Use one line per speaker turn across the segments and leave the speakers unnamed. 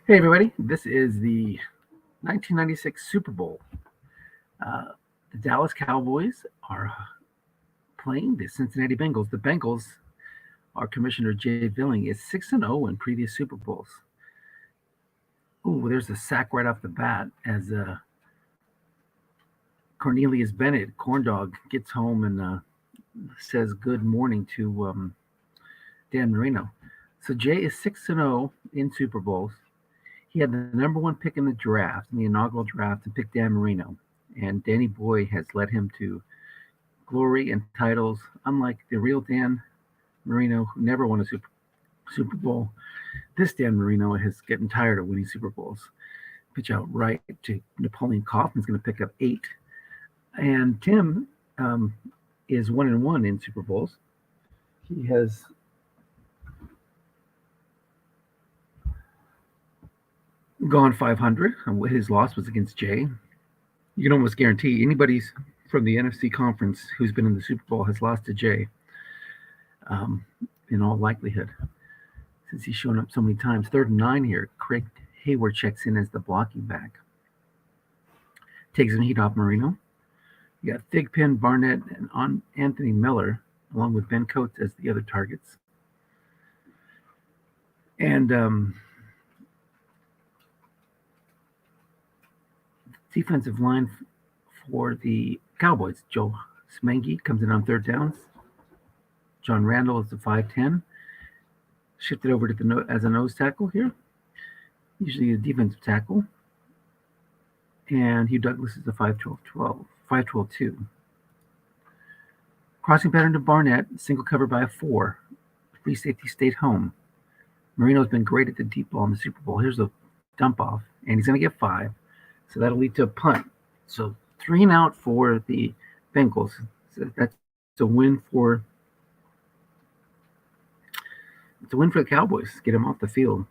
Hey, everybody. This is the 1996 Super Bowl. The Dallas Cowboys are playing the Cincinnati Bengals. The Bengals, our commissioner Jay Villing, is 6-0 in previous Super Bowls. Ooh, there's a sack right off the bat as Cornelius Bennett, Corndog, gets home and says good morning to Dan Marino. So Jay is 6-0 in Super Bowls. He had the number one pick in the draft, in the inaugural draft, and picked Dan Marino. And Danny Boy has led him to glory and titles, unlike the real Dan Marino, who never won a Super Bowl. This Dan Marino is getting tired of winning Super Bowls. Pitch out right to Napoleon Kaufman's going to pick up 8. And Tim is 1-1 in Super Bowls. He has gone 500. His loss was against Jay. You can almost guarantee anybody from the NFC conference who's been in the Super Bowl has lost to Jay, in all likelihood, since he's shown up so many times. 3rd and 9 here. Craig Hayward checks in as the blocking back. Takes some heat off Marino. You got Thigpen, Barnett, and Anthony Miller, along with Ben Coates as the other targets. And defensive line for the Cowboys. Joe Smangy comes in on 3rd downs. John Randall is the 5'10". Shifted over to as a nose tackle here. Usually a defensive tackle. And Hugh Douglas is the 5'12", Crossing pattern to Barnett, single cover by a 4. Free safety stayed home. Marino's been great at the deep ball in the Super Bowl. Here's a dump off, and he's going to get 5. So that'll lead to a punt. So 3 and out for the Bengals. So that's a win for the Cowboys. Get them off the field.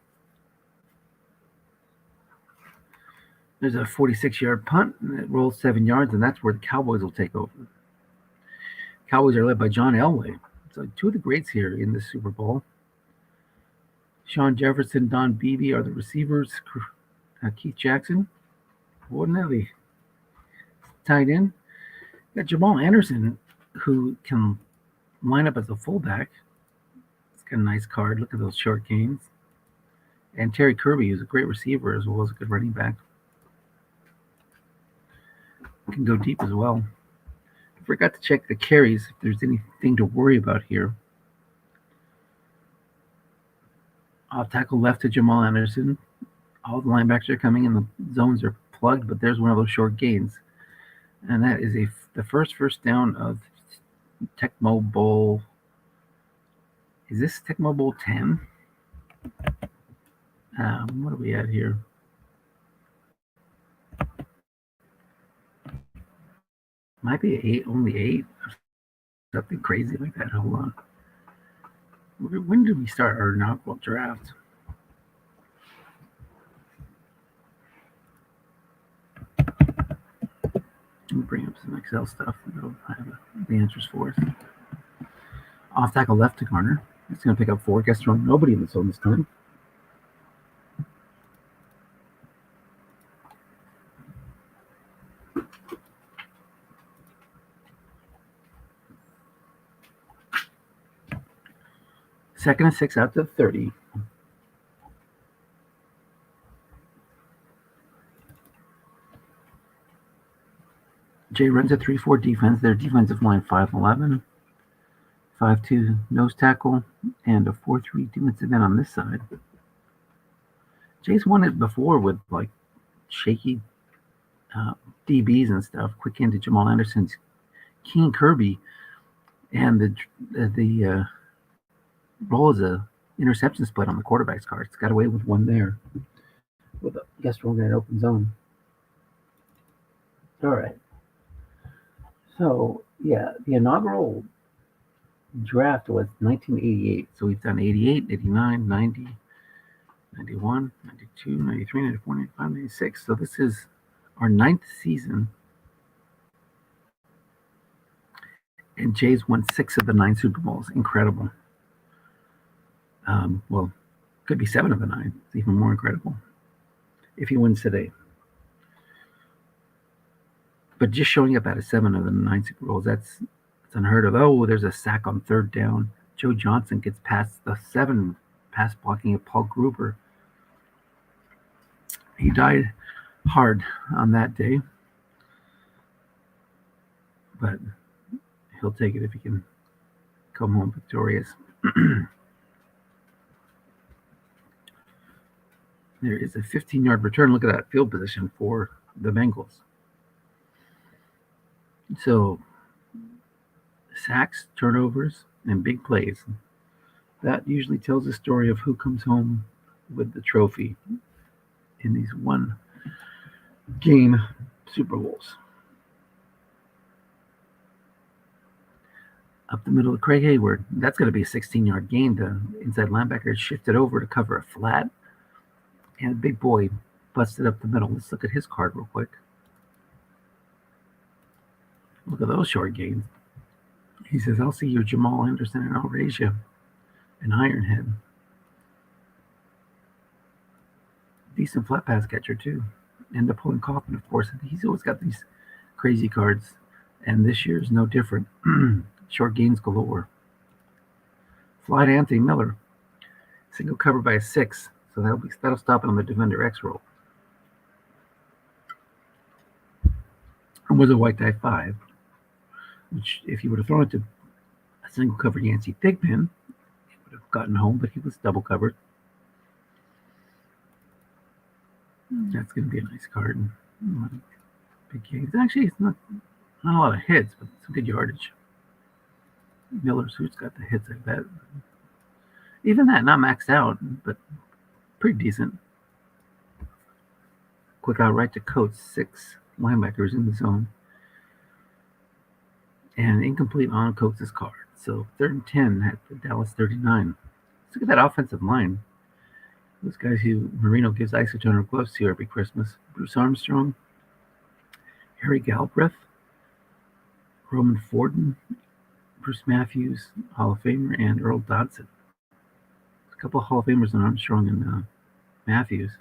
There's a 46-yard punt, and it rolls 7 yards, and that's where the Cowboys will take over. Cowboys are led by John Elway. So 2 of the greats here in the Super Bowl. Sean Jefferson, Don Beebe are the receivers. Keith Jackson, Wardnelly, tight end. You got Jamal Anderson, who can line up as a fullback. He's got a nice card. Look at those short gains. And Terry Kirby, who's a great receiver as well as a good running back. Can go deep as well. I forgot to check the carries if there's anything to worry about here. Off tackle left to Jamal Anderson. All the linebackers are coming and the zones are plugged, but there's one of those short gains. And that is the first down of Tecmo Bowl. Is this Tecmo Bowl 10? What are we at here? Might be 8, only 8. Something crazy like that. Hold on. When did we start our inaugural draft? Let me bring up some Excel stuff. That'll have the answers for us. Off tackle left to Garner. It's going to pick up 4. Guess wrong. Nobody in the zone this time. Second and 6 out to 30. Jay runs a 3-4 defense. Their defensive line 5'11", 5'2" nose tackle, and a 4-3 defensive end on this side. Jay's won it before with like shaky DBs and stuff. Quick into Jamal Anderson's King Kirby, and the role is a interception split on the quarterback's card. It's got away with one there. With a guess wrong in an open zone. All right. So, yeah, the inaugural draft was 1988. So we've done 88, 89, 90, 91, 92, 93, 94, 95, 96. So this is our 9th season. And Jay's won 6 of the 9 Super Bowls. Incredible. Well, could be 7 of the 9. It's even more incredible. if he wins today. But just showing up out of 7 of the 9 Super Bowls, that's unheard of. Oh, there's a sack on third down. Joe Johnson gets past the 7 pass blocking of Paul Gruber. He died hard on that day, but he'll take it if he can come home victorious. There is a 15-yard return. Look at that field position for the Bengals. So sacks, turnovers, and big plays. That usually tells the story of who comes home with the trophy in these one-game Super Bowls. Up the middle of Craig Hayward. That's going to be a 16-yard gain. The inside linebacker shifted over to cover a flat. And a big boy busted up the middle. Let's look at his card real quick. Look at those short gains. He says, I'll see you, Jamal Anderson, and I'll raise you an Ironhead. Decent flat pass catcher, too. And Napoleon Kaufman, of course. He's always got these crazy cards. And this year is no different. Short gains galore. Fly to Anthony Miller. Single covered by a 6. So that'll stop it on the Defender X roll. And was a white die 5. Which, if you would have thrown it to a single covered Yancey Thigpen, it would have gotten home, but he was double covered. That's going to be a nice card. Big gains. Actually, it's not a lot of hits, but some good yardage. Miller's who's got the hits, I bet. Even that, not maxed out, but pretty decent. Quick out right to Coates, 6 linebackers in the zone. And incomplete on Coates' card. So 3rd and 10 at the Dallas 39. Let's look at that offensive line. Those guys who Marino gives isotoner gloves to every Christmas. Bruce Armstrong, Harry Galbraith, Roman Forden, Bruce Matthews, Hall of Famer, and Earl Dodson. A couple of Hall of Famers on Armstrong and Matthews.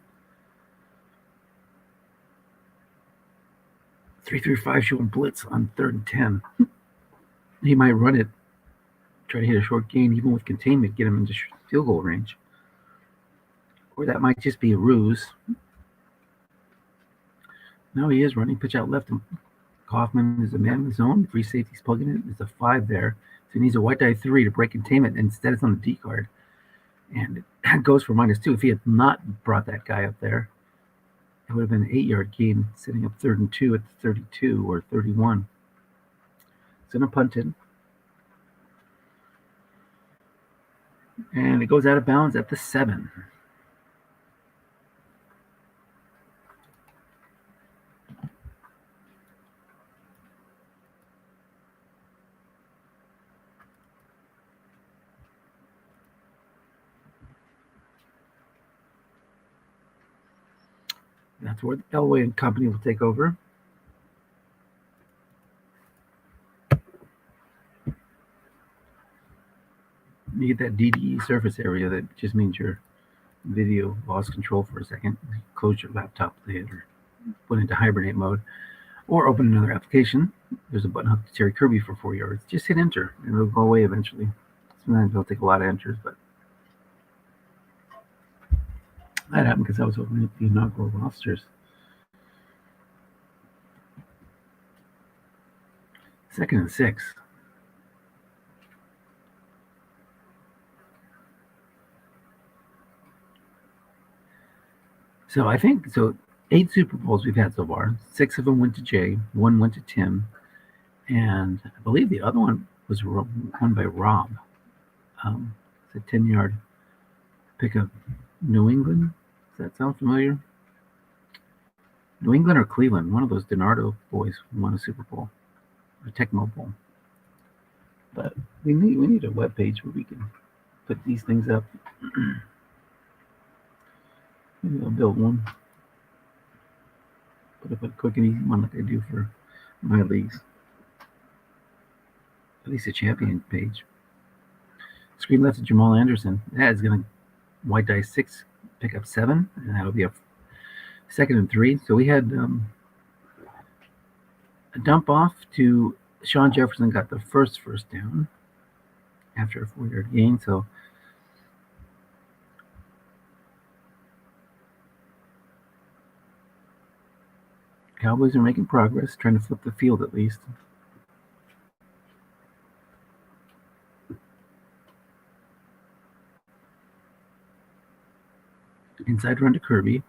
3-3-5 showing blitz on 3rd and 10. He might run it, try to hit a short gain, even with containment, get him into field goal range. Or that might just be a ruse. No, he is running pitch out left. And Kaufman is a man in the zone. Free safety's plugging it. There's a 5 there. So he needs a white die 3 to break containment. Instead, it's on the D card. And it goes for -2. If he had not brought that guy up there, it would have been an 8-yard gain, sitting up 3rd and 2 at the 32 or 31. Center punted. And it goes out of bounds at the 7. That's where Elway and company will take over. You get that DDE surface area that just means your video lost control for a second. Close your laptop lid or put into hibernate mode or open another application. There's a button hooked to Terry Kirby for 4 yards. Just hit enter and it'll go away eventually. Sometimes it'll take a lot of enters, but that happened because I was opening up the inaugural rosters. 2nd and 6. So I think 8 Super Bowls we've had so far. 6 of them went to Jay, 1 went to Tim, and I believe the other one was won by Rob. It's a 10-yard pickup. New England. Does that sound familiar? New England or Cleveland? One of those DiNardo boys won a Super Bowl, a Tecmo Bowl. But we need a web page where we can put these things up. Maybe I'll build one. Put up a quick and easy one like I do for my leagues. At least a champion page. Screen left to Jamal Anderson. That is going to white die 6, pick up 7, and that'll be a 2nd and 3. So we had a dump off to Sean Jefferson got the first down after a 4-yard gain. So Cowboys are making progress, trying to flip the field at least. Inside run to Kirby.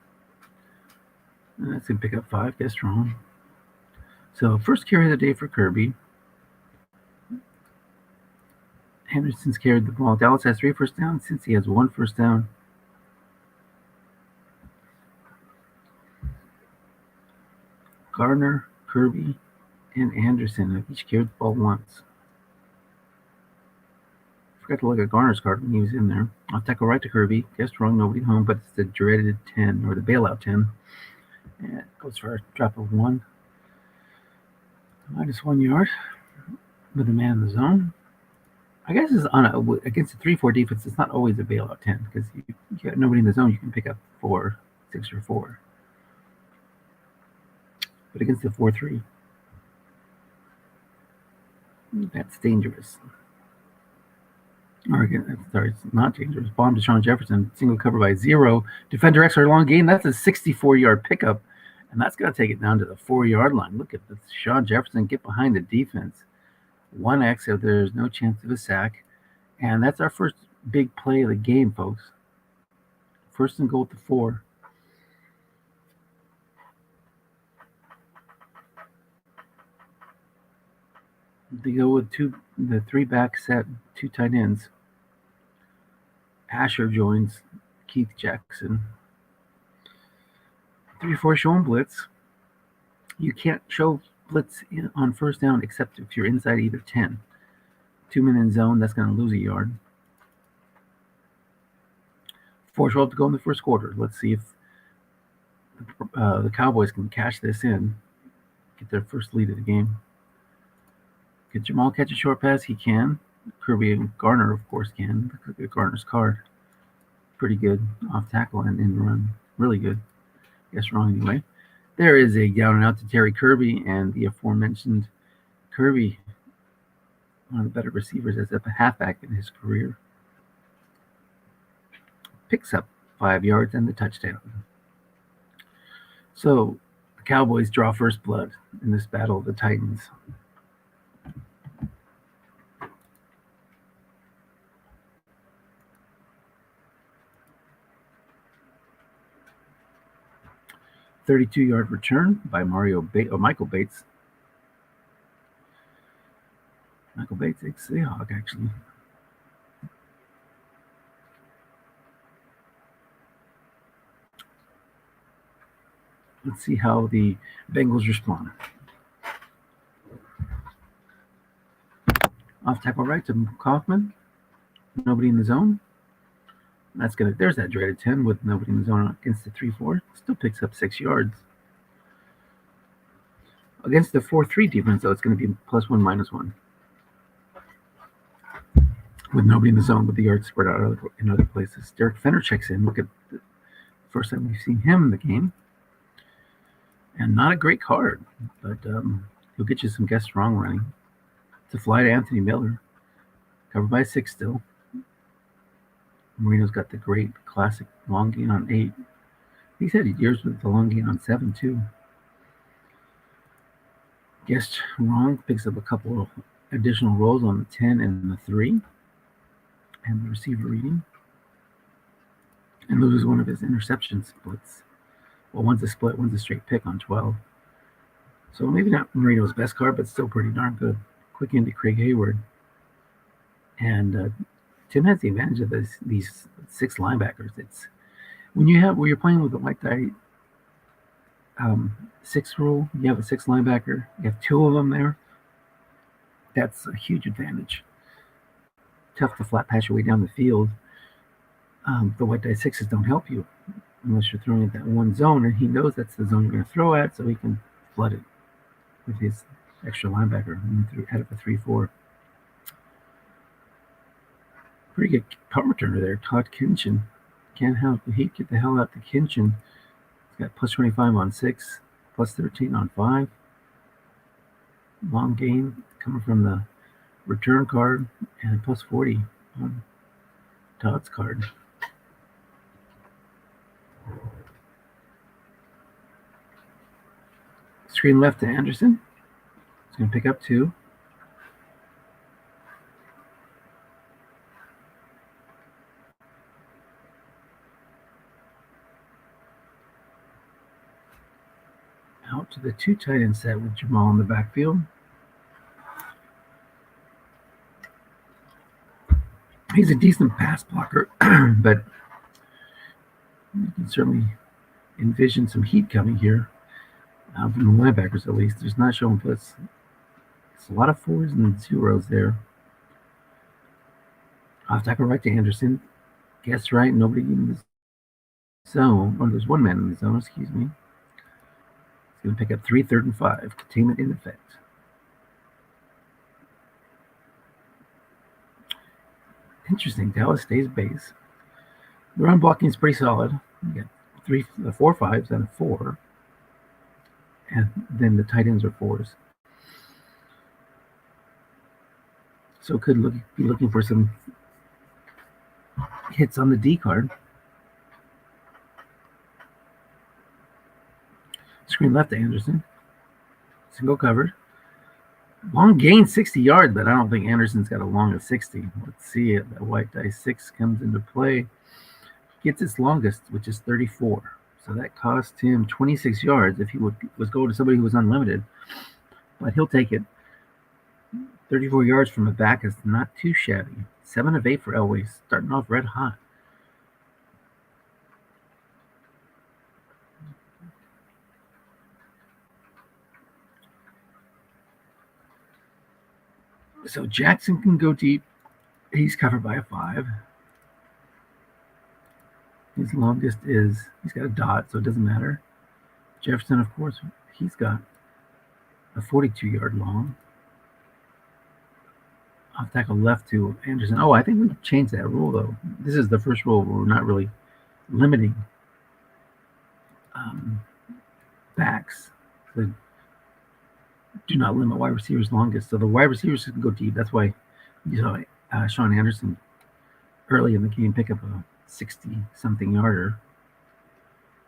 That's going to pick up 5. Guess wrong. So first carry of the day for Kirby. Henderson's carried the ball. Dallas has 3 first downs. Since he has 1 first down. Gardner, Kirby, and Anderson have each carried the ball once. Forgot to look at Garner's card when he was in there. I'll tackle right to Kirby. Guessed wrong, nobody home, but it's the dreaded 10, or the bailout 10. And it goes for a drop of 1. Minus 1 yard with a man in the zone. I guess it's against a 3-4 defense, it's not always a bailout 10 because you got nobody in the zone, you can pick up 4, 6, or 4. But against the 4-3, that's dangerous. Or again, sorry, it's not dangerous. Bomb to Sean Jefferson, single cover by 0. Defender extra long gain. That's a 64-yard pickup, and that's going to take it down to the 4-yard line. Look at this. Sean Jefferson get behind the defense. 1x, so there's no chance of a sack. And that's our first big play of the game, folks. First and goal at the 4. They go with the 3-back set, 2 tight ends. Asher joins Keith Jackson. 3-4 showing blitz. You can't show blitz on first down except if you're inside either 10. 2 men in zone, that's going to lose a yard. 4-12 to go in the first quarter. Let's see if the Cowboys can cash this in, get their first lead of the game. Can Jamal catch a short pass? He can. Kirby and Garner, of course, can. Look at Garner's card. Pretty good off tackle and in run. Really good. Guess wrong anyway. There is a down and out to Terry Kirby, and the aforementioned Kirby, one of the better receivers as a halfback in his career, picks up 5 yards and the touchdown. So the Cowboys draw first blood in this battle of the Titans. .32-yard return by Michael Bates. Michael Bates, ex-Seahawk, actually. Let's see how the Bengals respond. Off tackle right to Kaufman. Nobody in the zone. That's gonna. There's that dreaded 10 with nobody in the zone against the 3-4. Still picks up 6 yards. Against the 4-3 defense, though, it's going to be +1, -1. With nobody in the zone, with the yards spread out in other places. Derek Fenner checks in. Look at the first time we've seen him in the game. And not a great card, but he'll get you some guess wrong running. It's a fly to Anthony Miller. Covered by 6 still. Marino's got the great classic long gain on 8. He's had years with the long gain on 7, too. Guessed wrong. Picks up a couple of additional rolls on the 10 and the 3. And the receiver reading. And loses one of his interception splits. Well, one's a split, one's a straight pick on 12. So maybe not Marino's best card, but still pretty darn good. Quick into Craig Hayward. And Tim has the advantage of these 6 linebackers. It's when you're playing with the white die 6 rule, you have a 6 linebacker, you have 2 of them there. That's a huge advantage. Tough to flat pass your way down the field. The white die 6s don't help you unless you're throwing at that one zone, and he knows that's the zone you're going to throw at, so he can flood it with his extra linebacker out of a 3-4. Pretty good punt returner there, Todd Kinchin. Can't help but he get the hell out to Kinchin. Got plus 25 on 6, plus 13 on 5. Long gain coming from the return card, and plus 40 on Todd's card. Screen left to Anderson. He's going to pick up 2. Out to the 2 tight end set with Jamal in the backfield. He's a decent pass blocker, but you can certainly envision some heat coming here from the linebackers, at least. There's not showing blitz. It's a lot of 4s and 0s there. Off tackle right to Anderson. Guess right, nobody in the zone. Or there's one man in the zone, excuse me. He's going to pick up 3, 3rd and 5. Containment in effect. Interesting. Dallas stays base. The run blocking is pretty solid. You got 4 5s and a 4. And then the tight ends are 4s. So could be looking for some hits on the D card. Screen left to Anderson. Single covered. Long gain 60 yards, but I don't think Anderson's got a long of 60. Let's see it. That white dice 6 comes into play. Gets its longest, which is 34. So that cost him 26 yards if he was going to somebody who was unlimited. But he'll take it. 34 yards from the back is not too shabby. 7 of 8 for Elway, starting off red hot. So Jackson can go deep. He's covered by a 5. His longest is, he's got a dot, so it doesn't matter. Jefferson, of course, he's got a 42-yard long. Off tackle left to Anderson. Oh, I think we changed that rule, though. This is the first rule where we're not really limiting backs. So do not limit wide receivers longest. So the wide receivers can go deep. That's why you saw Sean Anderson early in the game pick up a 60-something yarder.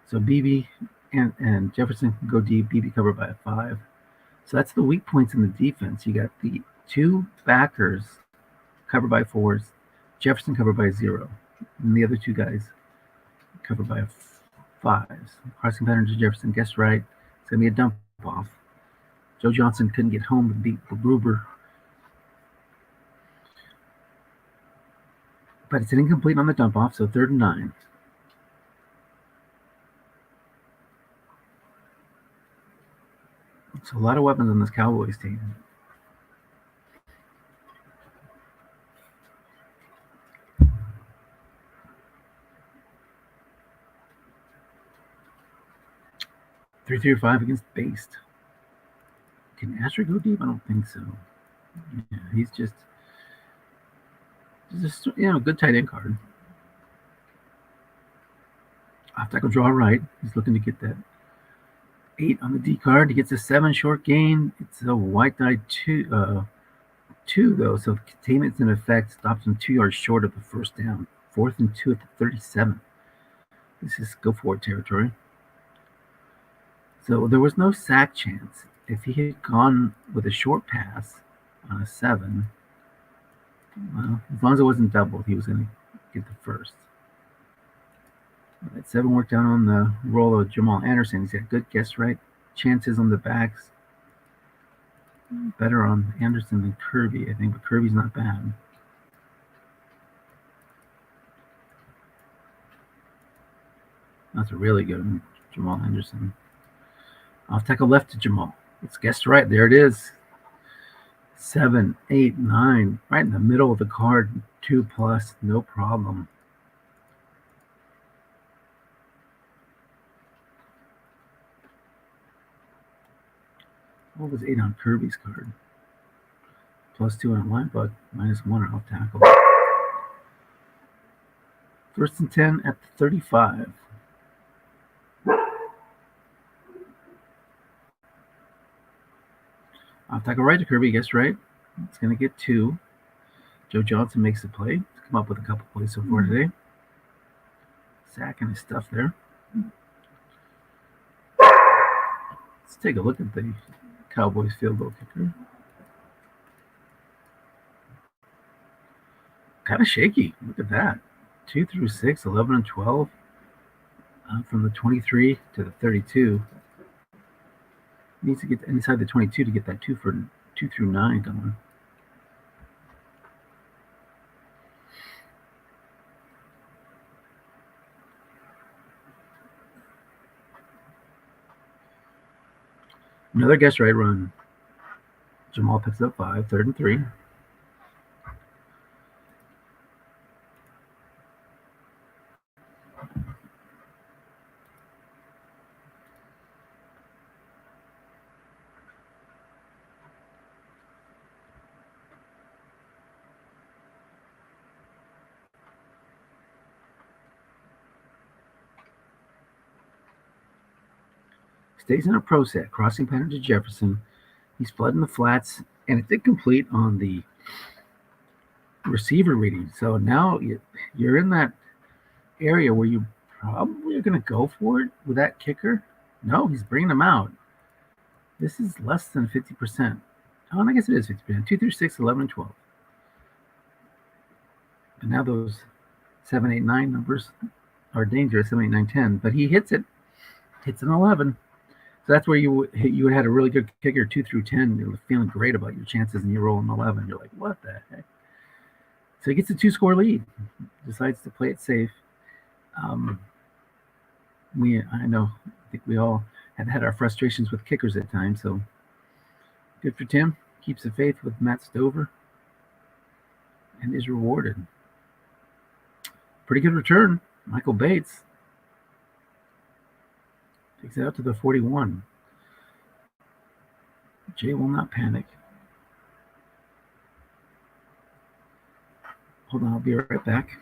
So BB and Jefferson can go deep. BB covered by a 5. So that's the weak points in the defense. You got the 2 backers covered by 4s, Jefferson covered by 0, and the other 2 guys covered by 5s. Crossing pattern to Jefferson, guess right. It's going to be a dump off. Joe Johnson couldn't get home to beat Gruber. But it's an incomplete on the dump off, so 3rd and 9. So a lot of weapons on this Cowboys team. Three, 3, or 5 against Based. Can Asher go deep? I don't think so. Yeah, he's just good tight end card. Off tackle draw right. He's looking to get that 8 on the D card. He gets a 7 short gain. It's a white die 2 though, so containment's in effect. Stops him 2 yards short of the first down. 4th and 2 at the 37. This is go for it territory. So there was no sack chance. If he had gone with a short pass on a 7, well, as long as it wasn't doubled, he was going to get the first. All right, 7 worked out on the roll of Jamal Anderson. He's got good guess right chances on the backs. Better on Anderson than Kirby, I think, but Kirby's not bad. That's a really good Jamal Anderson. Off tackle left to Jamal. It's guessed right. There it is. 7, 8, 9. Right in the middle of the card. 2+. No problem. What was 8 on Kirby's card? +2 on line, but -1 on off tackle. 1st and 10 at the 35. Off tackle right to Kirby, guess right. It's going to get 2. Joe Johnson makes the play. He's come up with a couple plays so far today. Sack and his stuff there. Let's take a look at the Cowboys field goal kicker. Kind of shaky. Look at that. 2 through 6, 11 and 12. From the 23 to the 32. Needs to get inside the 22 to get that 2 through 9 going. Another guess right run. Jamal picks up 5, 3rd and 3. Stays in a pro set, crossing pattern to Jefferson. He's flooding the flats, and it's incomplete on the receiver reading. So now you're in that area where you probably are going to go for it with that kicker. No, he's bringing them out. This is less than 50%. Oh, and I guess it is 50%. 2 through 6, 11 and 12. But now those 7, 8, 9 numbers are dangerous, 7, 8, 9, 10. But he hits it. Hits an 11. So that's where you would had a really good kicker 2 through 10. You're feeling great about your chances, and you roll an 11. You're like, what the heck? So he gets a 2-score lead. Decides to play it safe. I think we all have had our frustrations with kickers at times. So good for Tim. Keeps the faith with Matt Stover, and is rewarded. Pretty good return. Michael Bates takes it out to the 41. Jay will not panic. Hold on, I'll be right back.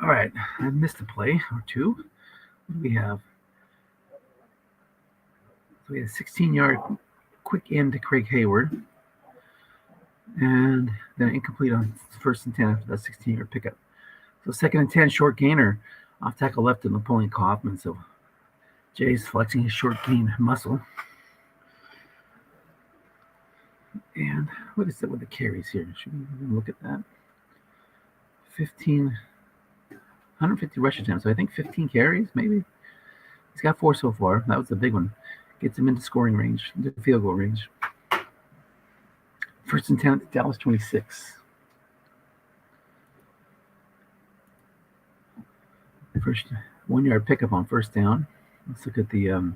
All right, I missed a play or two. What do we have? So we had a 16-yard quick end to Craig Hayward, and then incomplete on 1st and 10 after that 16-yard pickup. So 2nd and 10, short gainer off tackle left to Napoleon Kaufman. So Jay's flexing his short gain muscle. And what is it with the carries here? Should we even look at that? 150 rush attempts. So I think 15 carries, maybe. He's got 4 so far. That was the big one. Gets him into scoring range, into field goal range. 1st and 10 at Dallas 26. First 1-yard pickup on 1st down. Let's look at the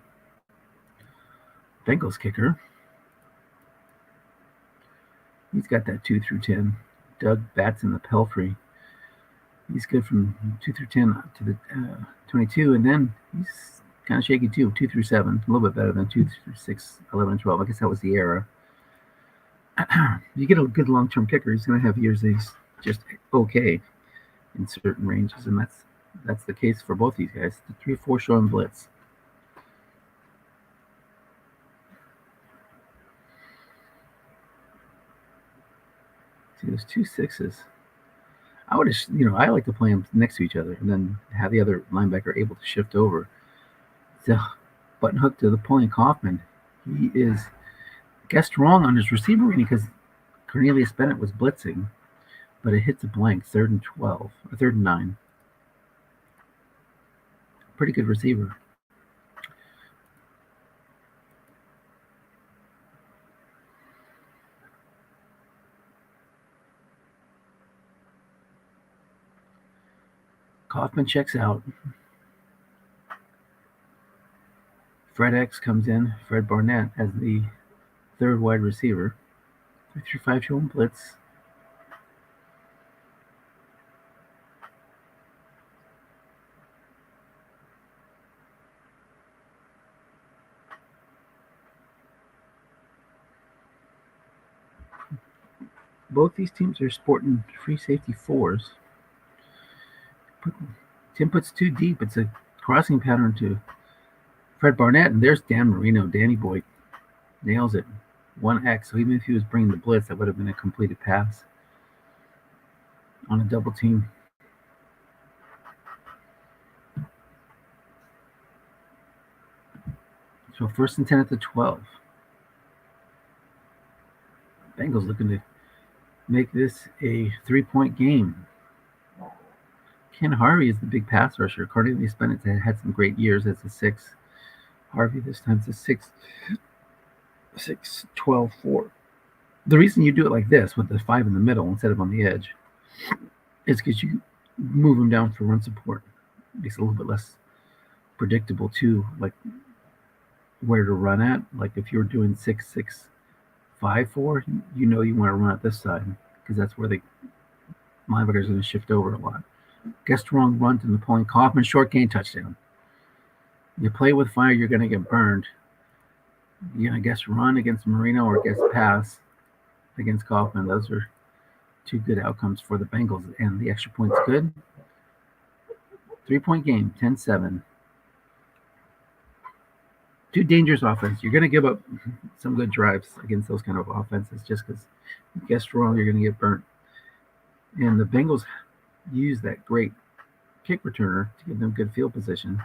Bengals kicker. He's got that 2 through 10. Doug bats in the Pelfrey. He's good from 2 through 10 to the 22, and then he's kind of shaky too, 2 through 7, a little bit better than 2 through 6, 11, and 12. I guess that was the era. You get a good long-term kicker, he's going to have years that he's just okay in certain ranges, and that's the case for both these guys. The 3-4 showing blitz. See, there's 2 6s. I would, I like to play them next to each other, and then have the other linebacker able to shift over. So, button hook to the pulling Kaufman. He is guessed wrong on his receiver reading because Cornelius Bennett was blitzing, but it hits a blank, 3rd and 12, or 3rd and 9. Pretty good receiver. Kaufman checks out. Fred X comes in. Fred Barnett as the 3rd wide receiver. 3-5 showing blitz. Both these teams are sporting free safety 4s. Tim puts 2 deep. It's a crossing pattern to Fred Barnett, and there's Dan Marino. Danny Boy nails it. 1X. So even if he was bringing the blitz, that would have been a completed pass on a double team. So 1st and 10 at the 12. Bengals looking to make this a 3-point game. Ken Harvey is the big pass rusher. Cornelius Bennett had some great years as a 6. Harvey this time's a 6, 12, 4. The reason you do it like this with the 5 in the middle instead of on the edge is because you move him down for run support. It makes it a little bit less predictable too, like where to run at. Like if you're doing 6, 6, 5, 4, you want to run at this side because that's where the linebacker is going to shift over a lot. Guessed wrong run to Napoleon Kaufman, short gain touchdown. You play with fire, you're going to get burned. You're going to guess run against Marino or guess pass against Kaufman. Those are 2 good outcomes for the Bengals, and the extra point's good. 3-point game, 10-7. 2 dangerous offenses. You're going to give up some good drives against those kind of offenses just because you guessed wrong, you're going to get burnt. And the Bengals use that great kick returner to give them good field position.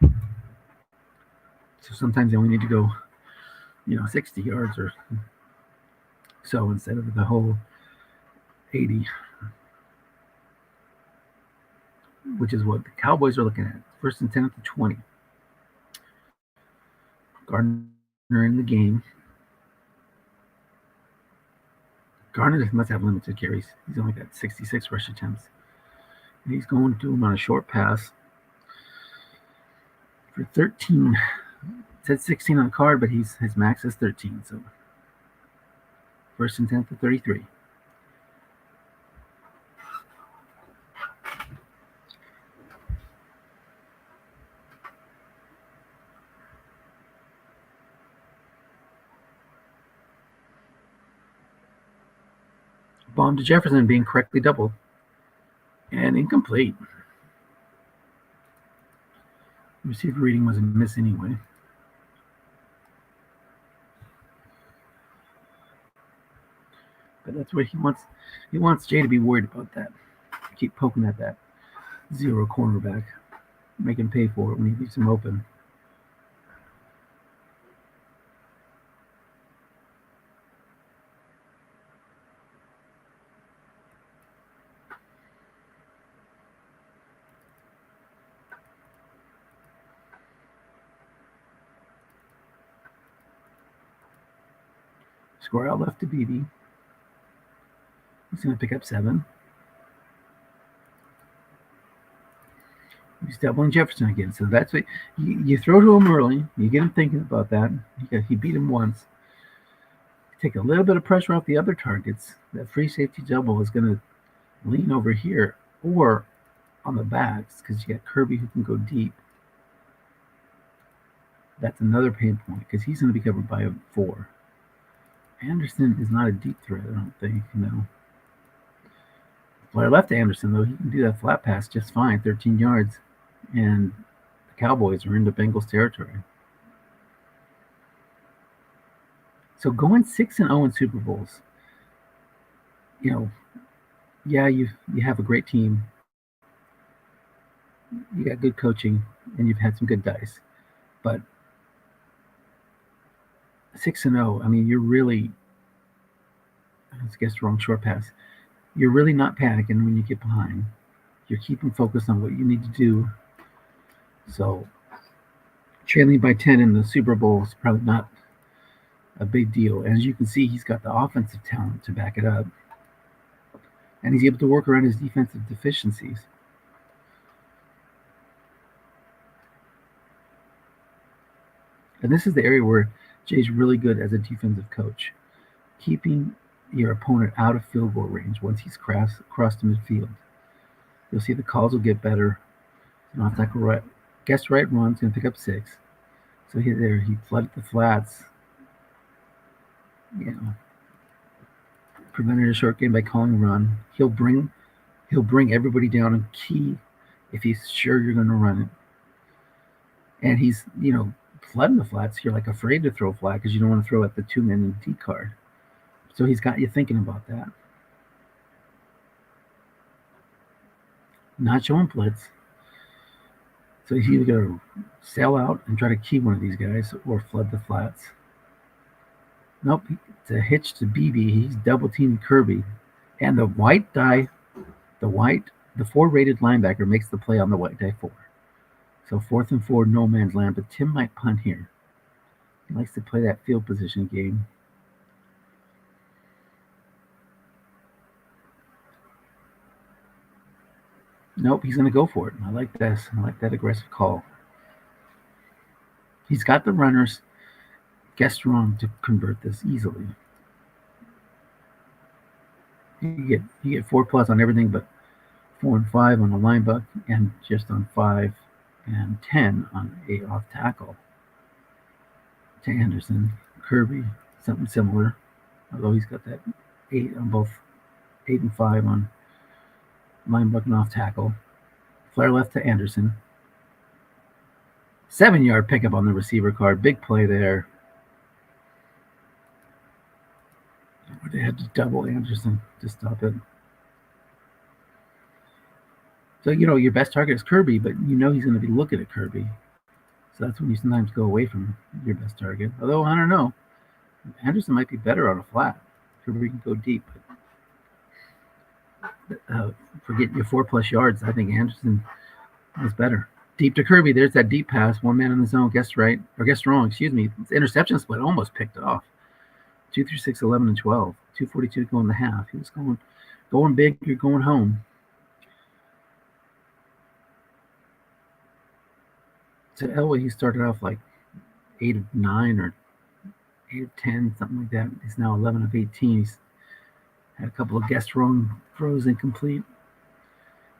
So sometimes they only need to go, 60 yards or so instead of the whole 80, which is what the Cowboys are looking at. 1st and 10 at the 20. Gardner in the game. Gardner must have limited carries. He's only got 66 rush attempts. And he's going to him on a short pass for 13. It said 16 on the card, but his max is 13. So 1st and 10 at the 33. Bomb to Jefferson being correctly doubled and incomplete. Receiver reading was a miss anyway. But that's what he wants. He wants Jay to be worried about that. Keep poking at that 0 cornerback. Make him pay for it when he leaves him open. Score out left to Beebe. He's going to pick up 7. He's doubling Jefferson again. So that's what you throw to him early. You get him thinking about that. He beat him once. take a little bit of pressure off the other targets. That free safety double is going to lean over here or on the backs because you got Kirby who can go deep. That's another pain point because he's going to be covered by a 4. Anderson is not a deep threat, I don't think. Flare left to Anderson, though. He can do that flat pass just fine, 13 yards. And the Cowboys are into Bengals territory. So going 6-0 in Super Bowls, yeah, you have a great team. You got good coaching, and you've had some good dice. But 6-0, I mean, you're really, I guess wrong short pass. You're really not panicking when you get behind. You're keeping focused on what you need to do. So trailing by 10 in the Super Bowl is probably not a big deal. As you can see, he's got the offensive talent to back it up. And he's able to work around his defensive deficiencies. And this is the area where Jay's really good as a defensive coach, keeping your opponent out of field goal range once he's crossed the midfield. You'll see the calls will get better. Off tackle right, guess right runs going to pick up 6. So he flooded the flats. Prevented a short game by calling a run. He'll bring everybody down and key if he's sure you're going to run it. And he's flooding the flats. You're like afraid to throw flat because you don't want to throw at the 2-man in the D card. So he's got you thinking about that. Not showing blitz. So he's either going to sail out and try to key one of these guys or flood the flats. Nope, it's a hitch to BB. He's double teaming Kirby. And the white die, the 4-rated linebacker makes the play on the white die 4. So 4th and 4, no man's land, but Tim might punt here. He likes to play that field position game. Nope, he's going to go for it. I like this. I like that aggressive call. He's got the runners. Guessed wrong to convert this easily. You get 4+ on everything but 4 and 5 on the line buck and just on 5 and 10 on a off tackle. To Anderson, Kirby, something similar, although he's got that 8 on both 8 and 5 on line buck and off tackle. Flare left to Anderson. 7-yard pickup on the receiver card. Big play there. They had to double Anderson to stop it. So, your best target is Kirby, but he's going to be looking at Kirby. So that's when you sometimes go away from your best target. Although, I don't know. Anderson might be better on a flat. Kirby can go deep. But for getting you 4+ yards, I think Anderson was better. Deep to Kirby. There's that deep pass. 1 man in the zone. Guessed right. Or guessed wrong. Excuse me. It's interception split. Almost picked it off. 2 through 6, 11 and 12. 2:42 going the half. He was going big. You're going home. So Elway, he started off like 8 of 9 or 8 of 10, something like that. He's now 11 of 18. He's had a couple of guessed wrong throws incomplete,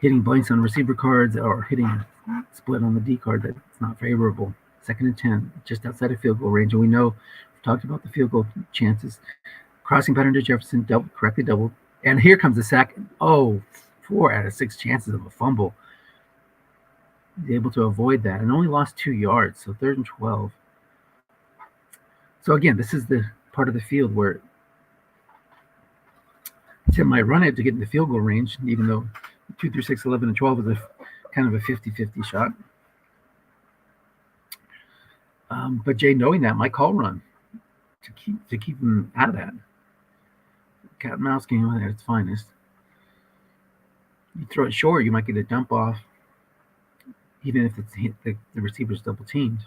hitting blanks on receiver cards or hitting a split on the D card that's not favorable. 2nd and 10, just outside of field goal range. And we know, we've talked about the field goal chances. Crossing pattern to Jefferson, correctly doubled. And here comes the sack. 4 out of 6 chances of a fumble. He's able to avoid that and only lost 2 yards. So 3rd and 12. So again, this is the part of the field where Tim might run it to get in the field goal range, even though 2 through 6, 11 and 12 is a kind of a 50-50 shot. But Jay, knowing that, might call run to keep him out of that. Cat and mouse game at its finest. You throw it short, you might get a dump off, even if it's the receiver's double teamed.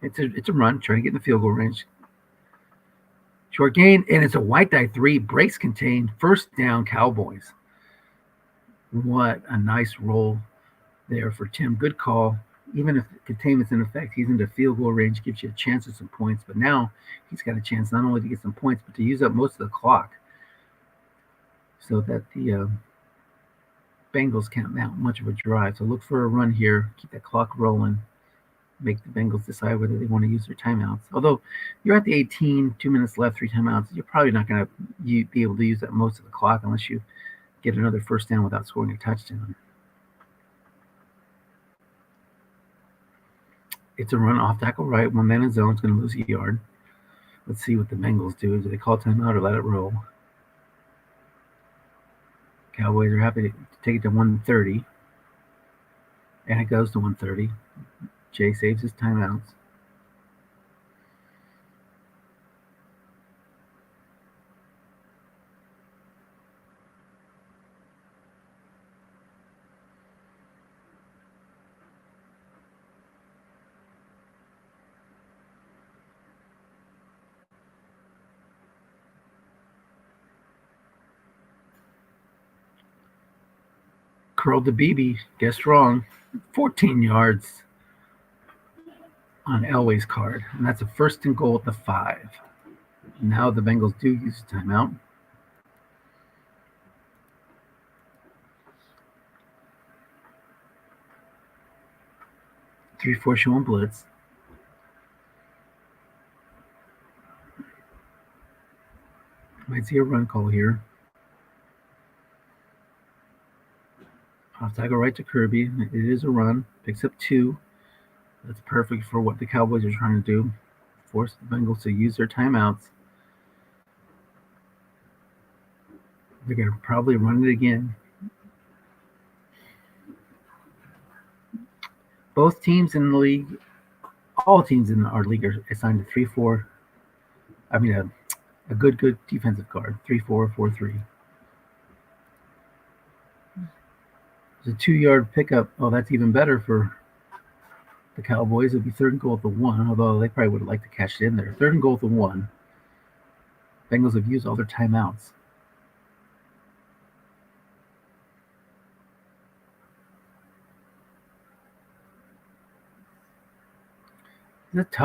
It's a run, trying to get in the field goal range. Short gain, and it's a white die 3, breaks contained, 1st down Cowboys. What a nice roll there for Tim. Good call. Even if containment's in effect, he's into field goal range, gives you a chance at some points. But now he's got a chance not only to get some points, but to use up most of the clock so that the Bengals can't mount much of a drive. So look for a run here, keep that clock rolling, make the Bengals decide whether they want to use their timeouts. Although you're at the 18, 2 minutes left, 3 timeouts, you're probably not going to be able to use up most of the clock unless you get another first down without scoring a touchdown. It's a run off tackle right, one man in zone, it's going to lose a yard. Let's see what the Bengals do. Do they call timeout or let it roll? Cowboys are happy to take it to 130. And it goes to 130. Jay saves his timeouts. Curled the BB. Guessed wrong. 14 yards on Elway's card. And that's a first and goal at the 5. Now the Bengals do use a timeout. Three-four showing blitz. Might see a run call here. Off tackle right to Kirby. It is a run. Picks up 2. That's perfect for what the Cowboys are trying to do. Force the Bengals to use their timeouts. They're going to probably run it again. Both teams in the league, all teams in our league are assigned a 3-4. I mean, a good defensive guard. 3-4, 4-3. There's a 2-yard pickup. Oh, that's even better for the Cowboys. It'd be third and goal at the 1, although they probably would have liked to catch it in there. Third and goal at the 1. Bengals have used all their timeouts. It's a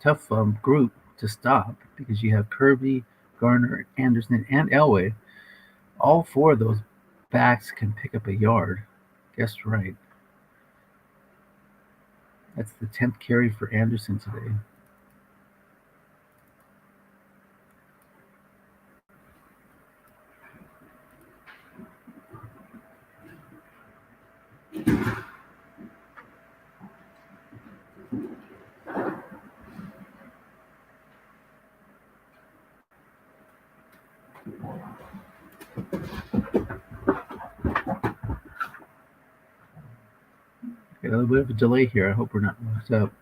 tough group to stop because you have Kirby, Garner, Anderson, and Elway. All 4 of those backs can pick up a yard. Guessed right. That's the 10th carry for Anderson today. Got a little bit of a delay here. I hope we're not locked up.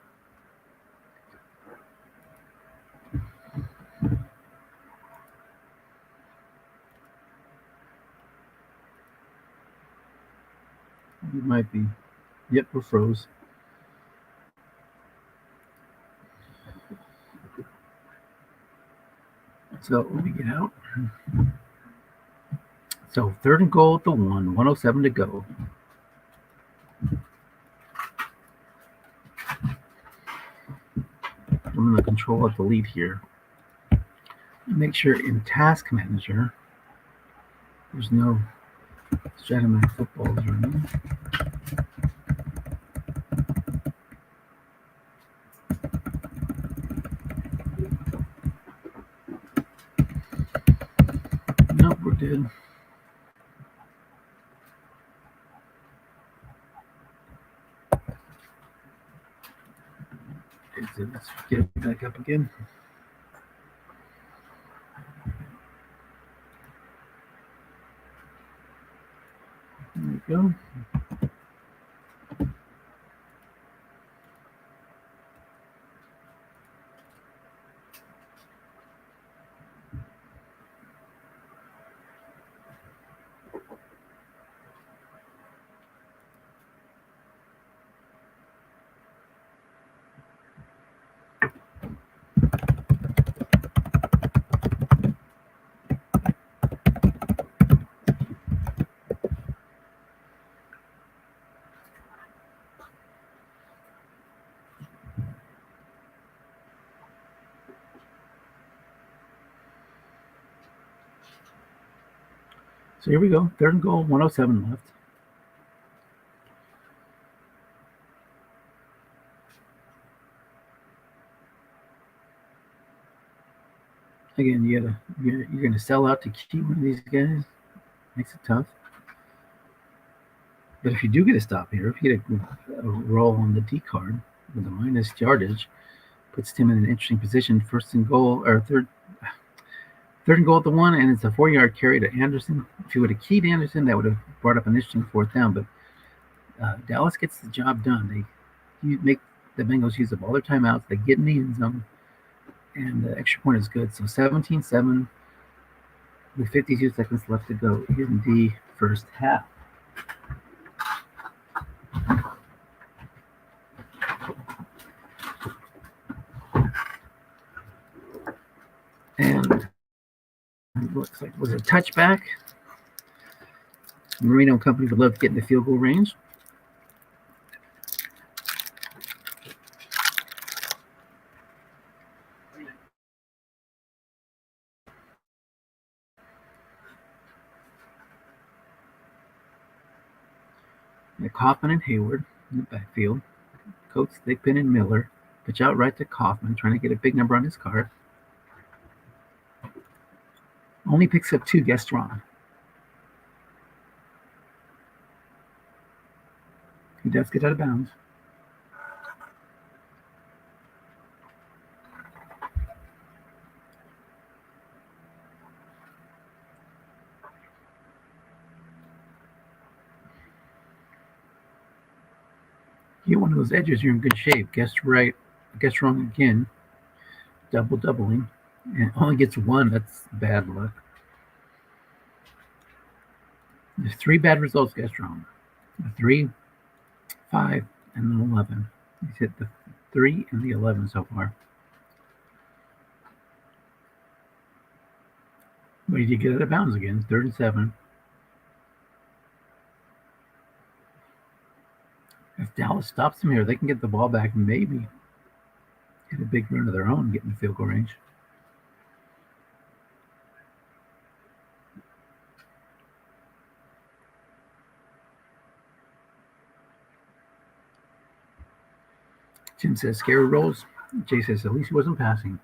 It might be. Yep, we're froze. So let me get out. So third and goal at the 1, 107 to go. I'm going to control at the lead here. Make sure in Task Manager there's no Stratomatic footballs running. Nope, we're good. Okay, so let's get it back up again. There we go. So here we go. Third and goal, 107 left. Again, you're going to sell out to keep one of these guys. Makes it tough. But if you do get a stop here, if you get a roll on the D card with a minus yardage, puts Tim in an interesting position. First and goal, or third and goal at the 1, and it's a 4-yard carry to Anderson. If you would have keyed Anderson, that would have brought up an interesting fourth down. But Dallas gets the job done. They make the Bengals use up all their timeouts. They get in the end zone, and the extra point is good. So 17-7 with 52 seconds left to go in the first half. And it looks like it was a touchback. Marino and company would love to get in the field goal range. Kaufman and Hayward in the backfield. Coates, Thigpen, and Miller. Pitch out right to Kaufman, trying to get a big number on his card. Only picks up 2, guessed wrong. He does get out of bounds. You get one of those edges, you're in good shape. Guessed right, guessed wrong again. Doubling. And only gets 1. That's bad luck. There's 3 bad results guessed wrong. The 3, 5, and then 11. He's hit the 3 and the 11 so far. But he did get out of bounds again. 3rd and 7. If Dallas stops them here, they can get the ball back and maybe get a big run of their own, get in the field goal range. Tim says scary rolls. Jay says at least he wasn't passing.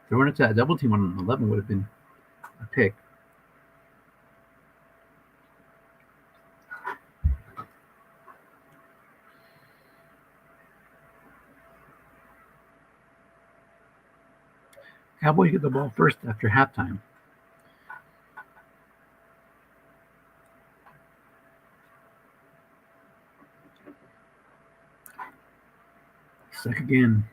Throwing it to that double team on an 11 would have been a pick. Cowboys get the ball first after halftime. Suck again.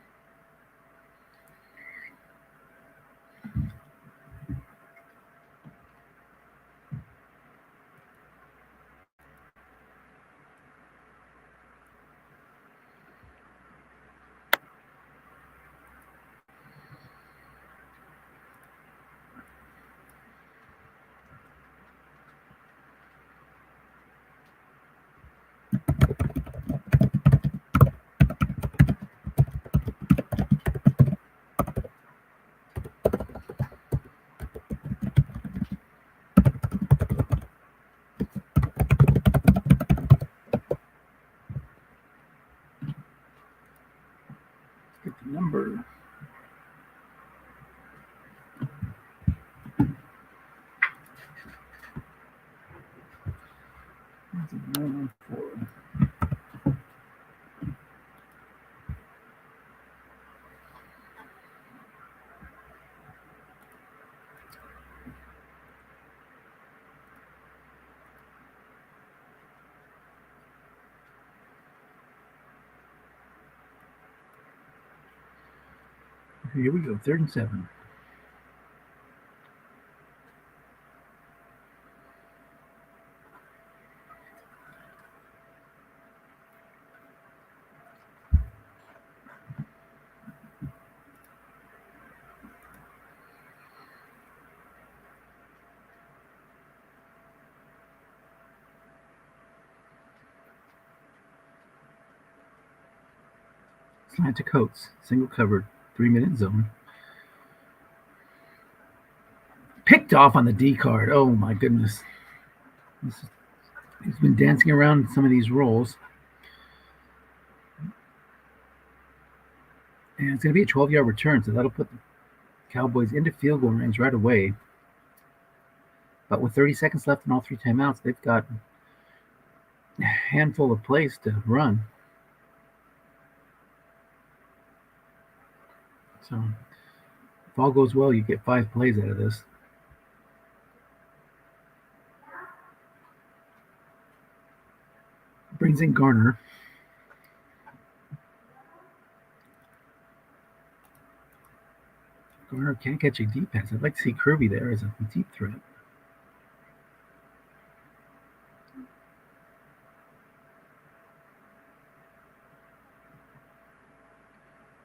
Get the number. Here we go, 3rd and 7. Slant to Coates, single covered, 3-minute zone. Picked off on the D card. Oh my goodness. He's been dancing around some of these roles. And it's going to be a 12-yard return, so that'll put the Cowboys into field goal range right away. But with 30 seconds left in all three timeouts, they've got a handful of plays to run. So if all goes well, you get 5 plays out of this. Brings in Garner. Garner can't catch a deep pass. I'd like to see Kirby there as a deep threat.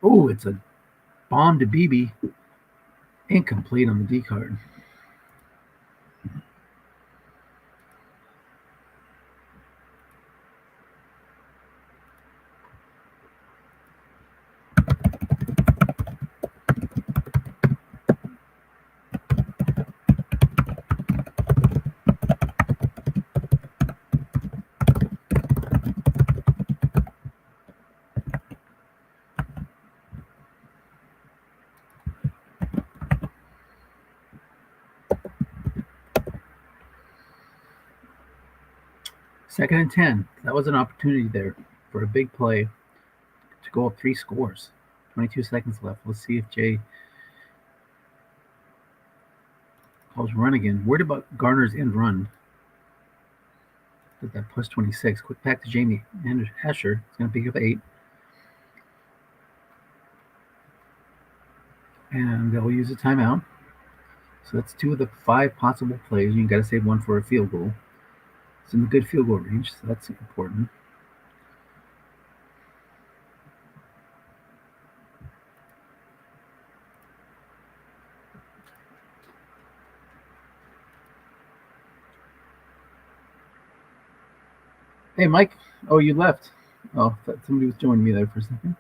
Oh, it's a bomb to BB. Incomplete on the D card. Second and 10. That was an opportunity there for a big play to go up 3 scores. 22 seconds left. Let's see if Jay calls run again. Worried about Garner's end run. Did that plus 26. Quick back to Jamie and Asher. It's going to pick up 8. And they'll use a timeout. So that's 2 of the 5 possible plays. You got to save 1 for a field goal. It's in the good field goal range, so that's important. Hey, Mike. Oh, you left. Oh, I thought somebody was joining me there for a second.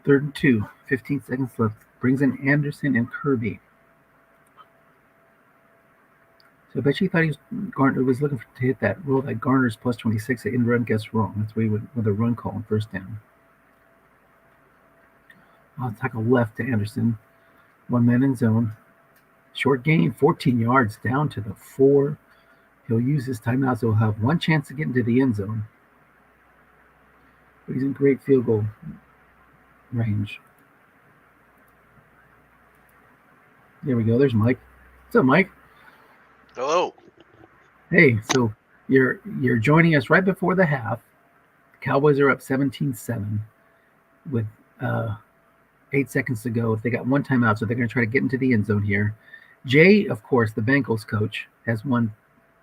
Third and 2. 15 seconds left. Brings in Anderson and Kirby. So I bet you thought Garner was looking to hit that rule that Garner's plus 26 at in run gets wrong. That's why he went with a run call on first down. I'll tackle left to Anderson. 1 man in zone. Short gain, 14 yards down to the 4. He'll use his timeout, so he'll have 1 chance to get into the end zone. But he's in great field goal range. There we go. There's Mike. What's up, Mike?
Hello.
Hey, so you're joining us right before the half. The Cowboys are up 17-7 with 8 seconds to go. If they got 1 timeout, so they're going to try to get into the end zone here. Jay, of course, the Bengals coach, has won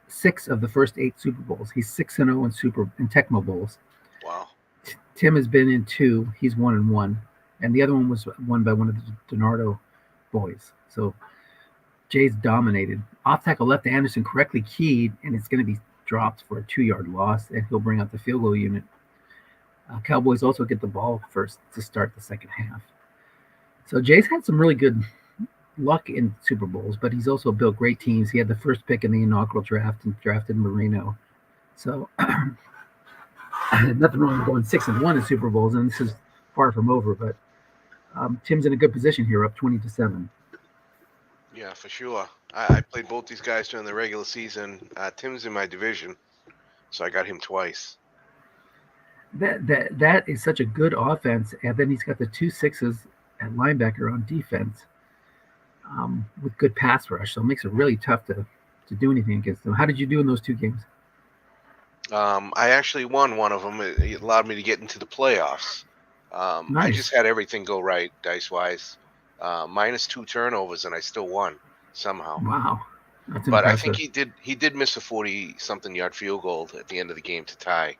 6 of the first 8 Super Bowls. He's 6-0 in Tecmo Bowls.
Wow.
Tim has been in 2. He's 1-1, and the other one was won by one of the DiNardo boys. So Jay's dominated. Off tackle left to Anderson, correctly keyed, and it's going to be dropped for a 2-yard loss, and he'll bring out the field goal unit. Cowboys also get the ball first to start the second half. So Jay's had some really good luck in Super Bowls, but he's also built great teams. He had the first pick in the inaugural draft and drafted Marino. So nothing wrong with going 6-1 in Super Bowls, and this is far from over. But Tim's in a good position here, up 20-7.
Yeah, for sure. I played both these guys during the regular season. Tim's in my division, so I got him twice.
That is such a good offense, and then he's got the 2 6s at linebacker on defense with good pass rush, so it makes it really tough to do anything against them. How did you do in those 2 games?
I actually won one of them. It allowed me to get into the playoffs.
Nice.
I just had everything go right, dice-wise. Minus 2 turnovers, and I still won somehow.
Wow. That's
but
impressive.
I think he did miss a 40-something yard field goal at the end of the game to tie.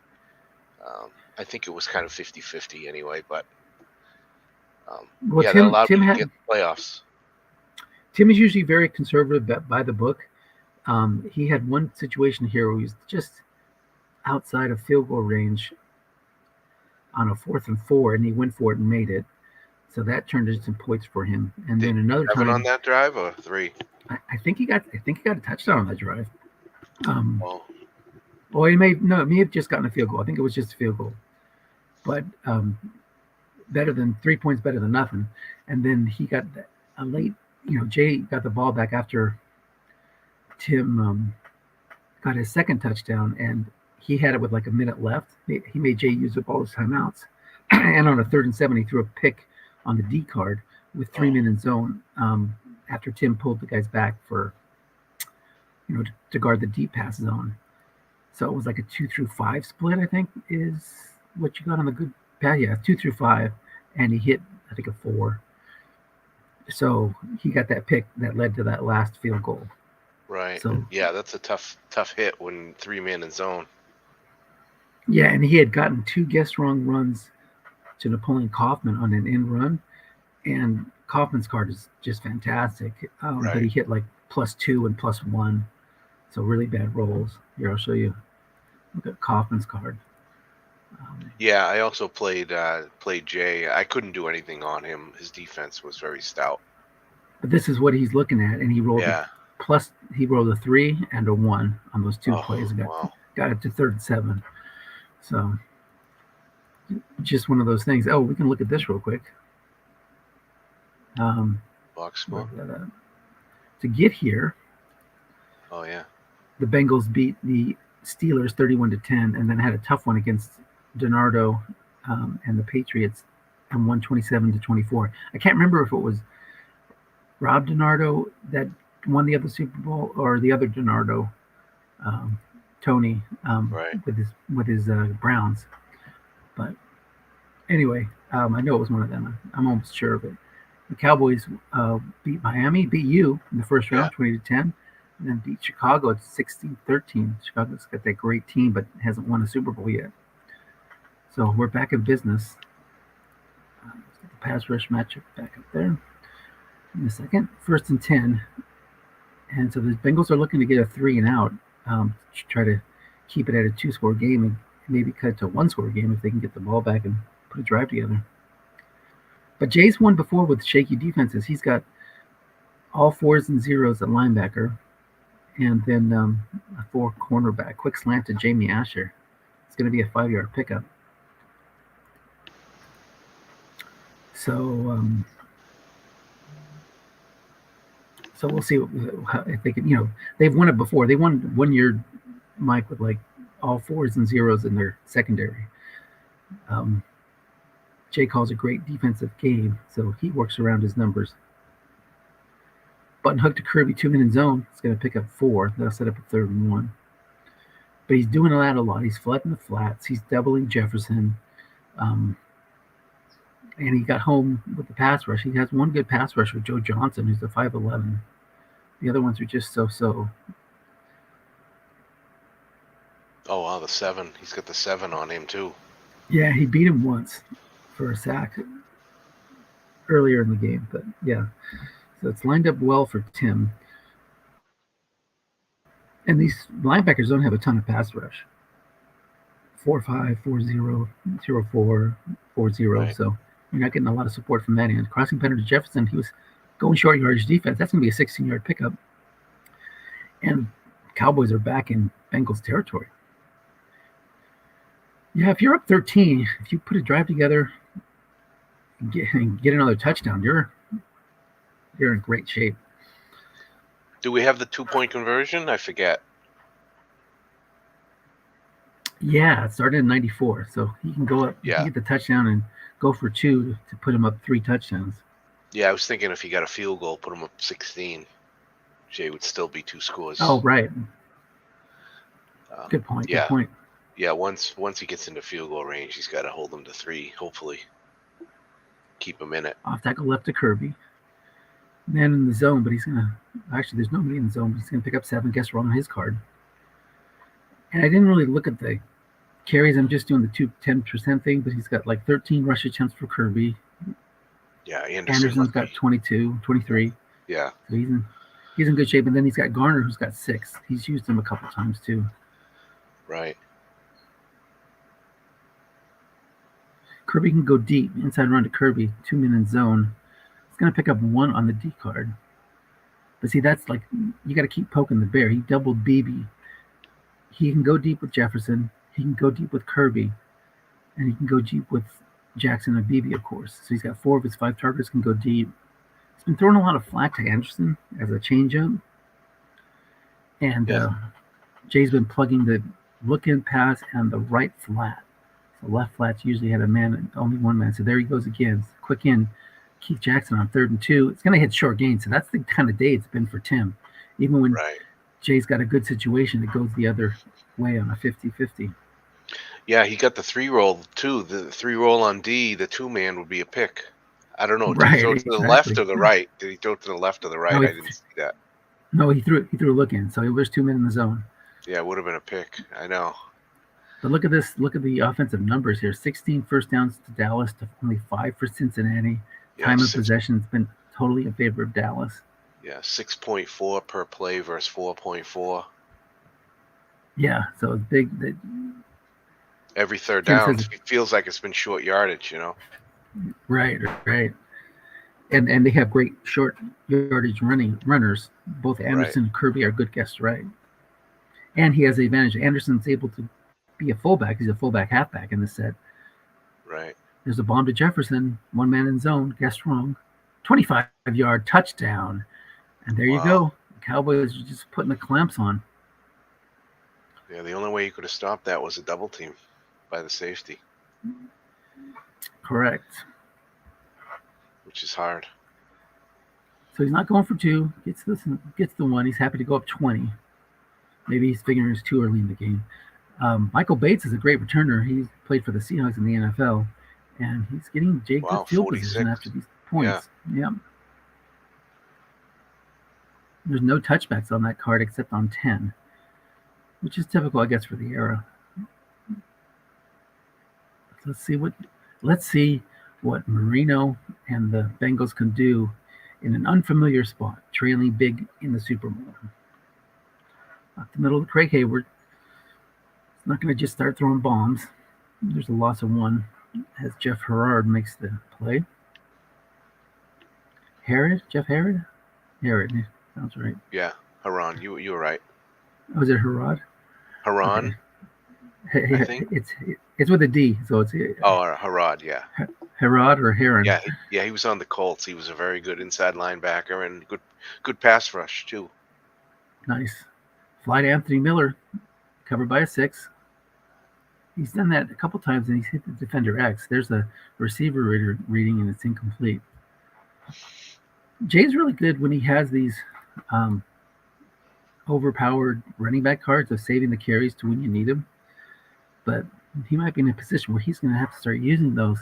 I think it was kind of 50-50 anyway, but that allowed me to get the playoffs.
Tim is usually very conservative by the book. He had one situation here where he was just outside of field goal range on a 4th and 4, and he went for it and made it. So that turned into some points for him. And
Did
then another
7 on
time,
that drive or 3?
I think he got a touchdown on that drive.
Well,
Well, he may have just gotten a field goal. I think it was just a field goal, but better than 3 points, better than nothing. And then he got a late. Jay got the ball back after Tim got his second touchdown, and he had it with like a minute left. He made Jay use up all his timeouts, and on a 3rd and 7, he threw a pick on the D card with 3 men in zone. After Tim pulled the guys back for, to guard the deep pass zone. So it was like a 2-5 split, I think, is what you got on the good pass. Yeah, 2-5, and he hit, I think, a 4. So he got that pick that led to that last field goal.
right.
So
Yeah, that's a tough hit when 3 men in zone.
yeah, and he had gotten 2 guess wrong runs to Napoleon Kaufman on an in run, and Kaufman's card is just fantastic.
Right.
But he hit like +2 and +1, so really bad rolls. Here, I'll show you. Look at Kaufman's card.
Yeah, I also played Jay. I couldn't do anything on him. His defense was very stout.
But this is what he's looking at, and he rolled he rolled a 3 and a 1 on those 2 plays and got it to 3rd and 7. So just one of those things. Oh, we can look at this real quick.
Box score.
To get here.
Oh yeah.
The Bengals beat the Steelers 31-10, and then had a tough one against DiNardo and the Patriots, and won 27-24. I can't remember if it was Rob DiNardo that won the other Super Bowl or the other DiNardo, Tony,
right.
with his Browns. But anyway, I know it was one of them. I'm almost sure of it. The Cowboys beat you in the first round, 20-10. And then beat Chicago at 16-13. Chicago's got that great team, but hasn't won a Super Bowl yet. So we're back in business. Let's get the pass rush matchup back up there in a second. 1st and 10. And so the Bengals are looking to get a 3 and out to try to keep it at a 2-score game and maybe cut it to a 1-score game if they can get the ball back and put a drive together. But Jay's won before with shaky defenses. He's got all 4s and 0s at linebacker. And then a 4 cornerback, quick slant to Jamie Asher. It's going to be a 5-yard pickup. So we'll see if they can. They've won it before. They won 1 year, Mike, with like all 4s and 0s in their secondary. Jay calls a great defensive game, so he works around his numbers. Button hook to Kirby, 2 men in zone. It's going to pick up 4. That'll set up a 3rd and 1. But he's doing that a lot. He's flooding the flats. He's doubling Jefferson. And he got home with the pass rush. He has one good pass rush with Joe Johnson, who's a 5'11". The other ones are just so-so.
Oh, wow, the 7. He's got the 7 on him, too.
Yeah, he beat him once for a sack earlier in the game. But, yeah. So it's lined up well for Tim. And these linebackers don't have a ton of pass rush. 4-5, 4-0, 0-4, 4-0. Right. So you're not getting a lot of support from that end. Crossing punter to Jefferson, he was going short yardage defense. That's going to be a 16-yard pickup. And Cowboys are back in Bengals territory. Yeah, if you're up 13, if you put a drive together and get another touchdown, you're in great shape.
Do we have the 2-point conversion? I forget.
Yeah, it started in 94. So he can go up, get the touchdown and go for 2 to put him up 3 touchdowns.
Yeah, I was thinking if he got a field goal, put him up 16, Jay would still be 2 scores.
Oh, right. Good point.
Yeah.
Good point.
Yeah, once he gets into field goal range, he's got to hold them to 3, hopefully. Keep him in it.
Off tackle left to Kirby. Man in the zone, but he's going to... Actually, there's nobody in the zone, but he's going to pick up 7. Guess wrong on his card. And I didn't really look at the carries. I'm just doing the 10% thing, but he's got like 13 rush attempts for Kirby.
Yeah,
Anderson's got 22, 23.
Yeah.
So he's in good shape. And then he's got Garner, who's got 6. He's used him a couple times, too.
Right.
Kirby can go deep. Inside run to Kirby. 2 men in zone. It's going to pick up 1 on the D card. But see, that's like, you got to keep poking the bear. He doubled BB. He can go deep with Jefferson. He can go deep with Kirby. And he can go deep with Jackson and BB, of course. So he's got 4 of his 5 targets can go deep. He's been throwing a lot of flat to Anderson as a changeup. And Jay's been plugging the look-in pass and the right flat. So left flats usually had a man, only 1 man. So there he goes again. Quick in. Keith Jackson on 3rd and 2. It's going to hit short gain. So that's the kind of day it's been for Tim. Even when Jay's got a good situation, it goes the other way on a 50-50.
Yeah, he got the 3-roll too. The 3-roll on D, the 2-man would be a pick. I don't know. Did he throw it to the left or the right? Did he throw it to the left or the right?
No,
I didn't see that.
No, he threw a look in. So it was 2 men in the zone.
Yeah, it would have been a pick. I know.
But look at this. Look at the offensive numbers here. 16 first downs to Dallas to only 5 for Cincinnati. Time of possession has been totally in favor of Dallas.
Yeah, 6.4 per play versus 4.4.
Yeah, so it's big.
Every third down feels like it's been short yardage, you know.
Right. And they have great short yardage runners. Both Anderson and Kirby are good guests, right? And he has the advantage. Anderson's able to be a fullback. He's a fullback halfback in this set.
Right.
There's a bomb to Jefferson. 1 man in zone. Guessed wrong. 25-yard touchdown. And there you go. The Cowboys are just putting the clamps on.
Yeah, the only way you could have stopped that was a double team by the safety.
Correct.
Which is hard.
So he's not going for 2. Gets the 1. He's happy to go up 20. Maybe he's figuring it's too early in the game. Michael Bates is a great returner. He's played for the Seahawks in the NFL. And he's getting good field
46.
position after these points. Yeah. There's no touchbacks on that card except on 10, which is typical, I guess, for the era. Let's see what Marino and the Bengals can do in an unfamiliar spot, trailing big in the Super Bowl. Up the middle of Craig Hayward. It's not going to just start throwing bombs. There's a loss of 1 as Jeff Herrard makes the play. Jeff Herrard? Herrard, sounds right.
Yeah, Haran, you were right.
Oh, is it Herrard?
Haran?
Okay.
I think
it's with a D, so it's
Herrard, yeah.
Herrard or Heron?
Yeah, he was on the Colts. He was a very good inside linebacker and good pass rush too.
Nice. Fly to Anthony Miller, covered by a 6. He's done that a couple times, and he's hit the defender X. There's a receiver reading, and it's incomplete. Jay's really good when he has these overpowered running back cards of saving the carries to when you need them. But he might be in a position where he's going to have to start using those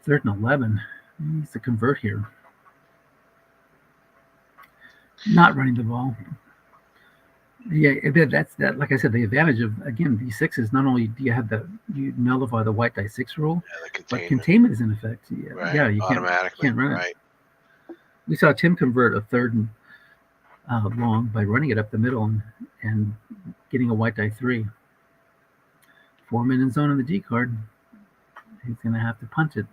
3rd and 11. He needs to convert here. Not running the ball. Yeah, that's that. Like I said, the advantage of, again, these 6s. Not only do you nullify the white die 6 rule, but containment is in effect. Yeah, you can't run it.
Right.
We saw Tim convert a 3rd and long by running it up the middle and getting a white die 3. 4 men in zone on the D card. He's going to have to punt it.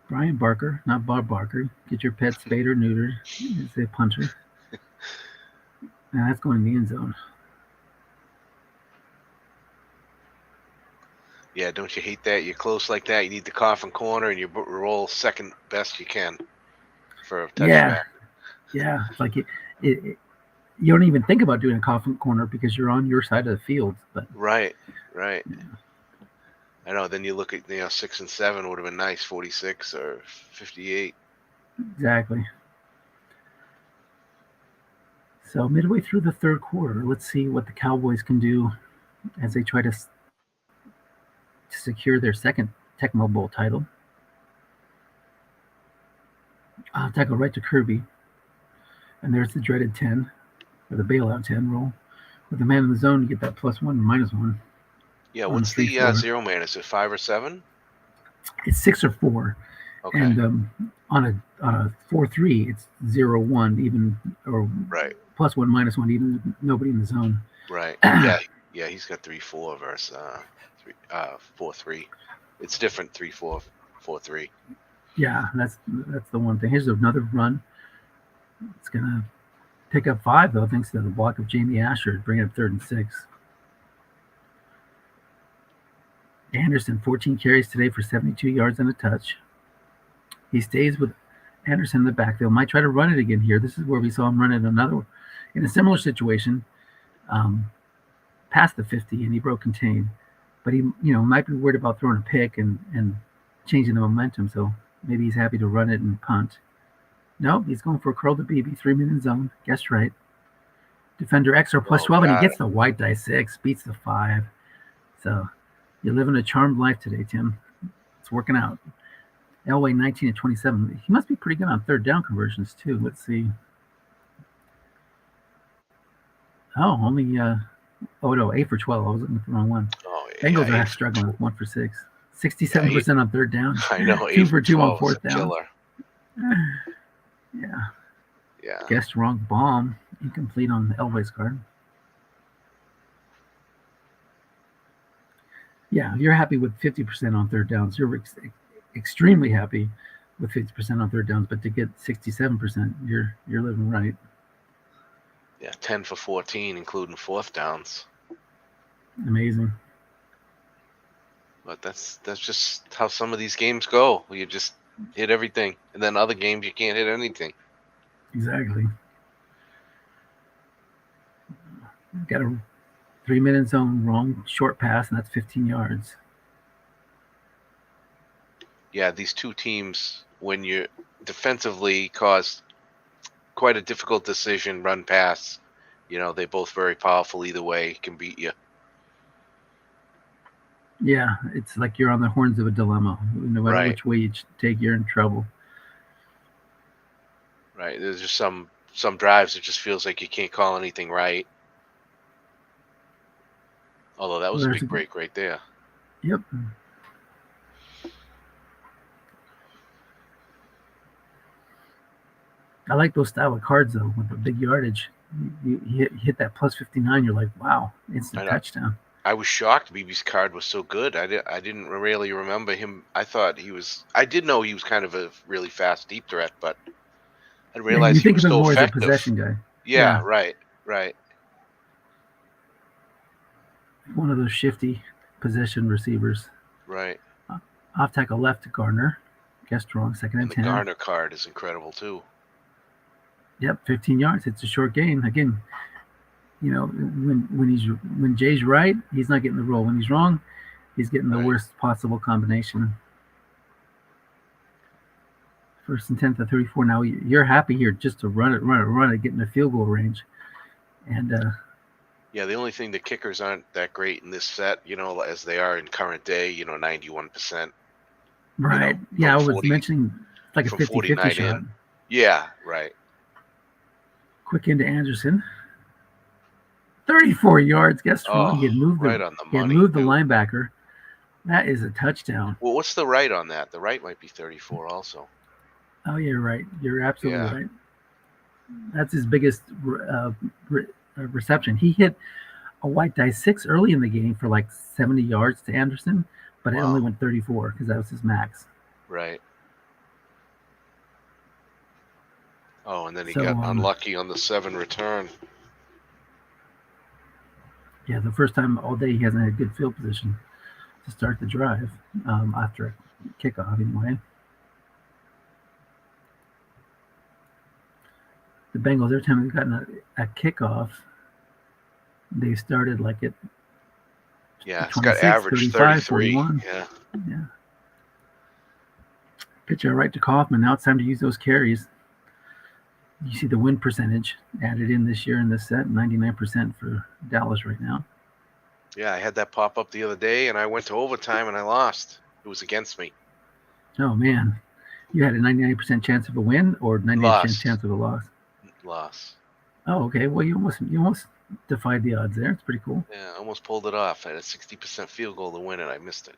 Brian Barker, not Bob Barker. Get your pet spayed or neutered. He's a punter. And that's going in the end zone.
Yeah, don't you hate that? You're close like that. You need the coffin corner, and you roll second best you can for a touchback.
Yeah. It's like you don't even think about doing a coffin corner because you're on your side of the field. But
right. Yeah. I know. Then you look at 6 and 7 would have been nice, 46 or 58.
Exactly. So midway through the 3rd quarter, let's see what the Cowboys can do as they try to secure their 2nd Tecmo Bowl title. I'll tackle right to Kirby, and there's the dreaded 10, or the bailout 10 roll. With the man in the zone, you get that +1 and -1.
Yeah, what's the 0 man? Is it 5 or 7?
It's 6 or 4.
Okay.
And on a 4-3, it's 0-1 even, or
right.
+1 -1 even, nobody in the zone.
Right. Yeah, he's got 3-4 versus 4-3. It's different 3-4, 4-3.
Yeah, that's the one thing. Here's another run. It's gonna pick up 5 though, thanks to the block of Jamie Asher, bring it up 3rd and 6. Anderson, 14 carries today for 72 yards and a touch. He stays with Anderson in the backfield. Might try to run it again here. This is where we saw him run it in a similar situation, past the 50, and he broke contain. But he, might be worried about throwing a pick and changing the momentum. So maybe he's happy to run it and punt. No, he's going for a curl to BB, 3-minute zone. Guessed right. Defender X or plus 12, and he gets the white die 6, beats the 5. So you're living a charmed life today, Tim. It's working out. Elway 19 and 27. He must be pretty good on 3rd down conversions too. Let's see. Oh, only 8 for 12. I was looking for the wrong one.
Oh,
Bengals are struggling with 1 for 6. 67% on 3rd down.
I know.
2 for 2 on 4th down.
Killer.
Yeah.
Yeah.
Guessed wrong. Bomb. Incomplete on the Elway's card. Yeah, you're happy with 50% on 3rd downs. You're extremely happy with 50% on 3rd downs, but to get 67%, you're living right.
Yeah, 10 for 14, including 4th downs.
Amazing.
But that's just how some of these games go. You just hit everything, and then other games you can't hit anything.
Exactly. Got a 3-minute zone wrong short pass, and that's 15 yards.
Yeah, these two teams, when you defensively caused quite a difficult decision, run pass, they both very powerful either way, can beat you.
Yeah, it's like you're on the horns of a dilemma. No matter which way you take, you're in trouble.
Right. There's just some drives it just feels like you can't call anything right. Although that was a big break right there.
Yep. I like those style of cards though, with the big yardage. You hit that plus 59, you're like, wow, instant touchdown.
I was shocked BB's card was so good. I didn't really remember him. I did know he was kind of a really fast deep threat, but I didn't realize he was so
more
effective.
As a possession guy.
Yeah, right.
One of those shifty possession receivers.
Right.
Off tackle left to Gardner. Guessed wrong, 2nd and 10.
The Gardner card is incredible too.
Yep, 15 yards. It's a short gain. Again, when Jay's right, he's not getting the roll. When he's wrong, he's getting the worst possible combination. 1st and 10 to 34. Now you're happy here just to run it, get in the field goal range. And
yeah, the only thing, the kickers aren't that great in this set, as they are in current day, 91%.
Right. Yeah, I was mentioning like a 50-50 shot.
Yeah, right.
Quick into Anderson. 34 yards. Guess wrong. He had moved
right on the money.
He had moved the linebacker. That is a touchdown.
Well, what's the right on that? The right might be 34 also.
Oh, you're right. You're absolutely right. That's his biggest reception. He hit a white die 6 early in the game for like 70 yards to Anderson, but it only went 34 because that was his max.
Right. Oh, and then he got unlucky on the 7 return.
Yeah, the first time all day he hasn't had good field position to start the drive after a kickoff anyway. The Bengals, every time they've gotten a kickoff, they started like at
it's got average 33.
41. Yeah. Pitch it right to Kaufman. Now it's time to use those carries. You see the win percentage added in this year in this set, 99% for Dallas right now.
Yeah, I had that pop up the other day, and I went to overtime, and I lost. It was against me.
Oh, man. You had a 99% chance of a win or 99% chance of a loss?
Loss.
Oh, okay. Well, you almost defied the odds there. It's pretty cool.
Yeah, I almost pulled it off. I had a 60% field goal to win, and I missed it.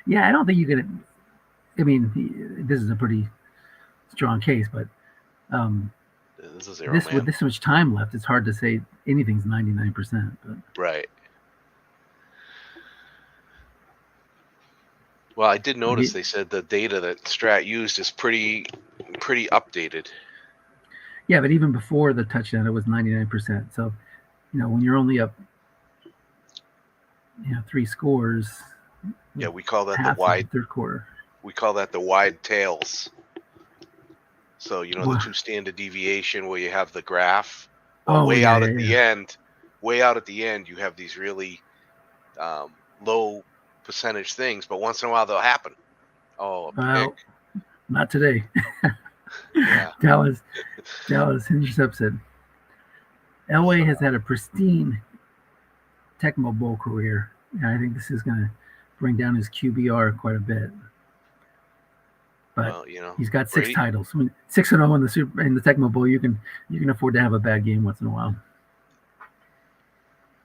Yeah, I don't think you could. I mean, this is a pretty strong case, but
this is
with this much time left, it's hard to say anything's 99%. But.
Right. Well, I did
But
notice they said the data that Strat used is pretty updated.
yeah, but even before the touchdown, it was 99%. So, when you're only up, 3 scores,
Yeah, we call that
half of the third quarter.
we call that the wide tails. So, the
Wow.
2 standard deviation where you have the graph. Well,
Oh,
way
yeah,
out
yeah,
at the
yeah.
end, you have these really low percentage things, but once in a while they'll happen. Oh, a pick.
Well, not today.
Yeah.
Dallas intercepted. Elway has had a pristine Tecmo Bowl career, and I think this is going to bring down his QBR quite a bit. But
Well,
he's got 6
Brady.
titles. 6-0 in the Tecmo Bowl. You can afford to have a bad game once in a while.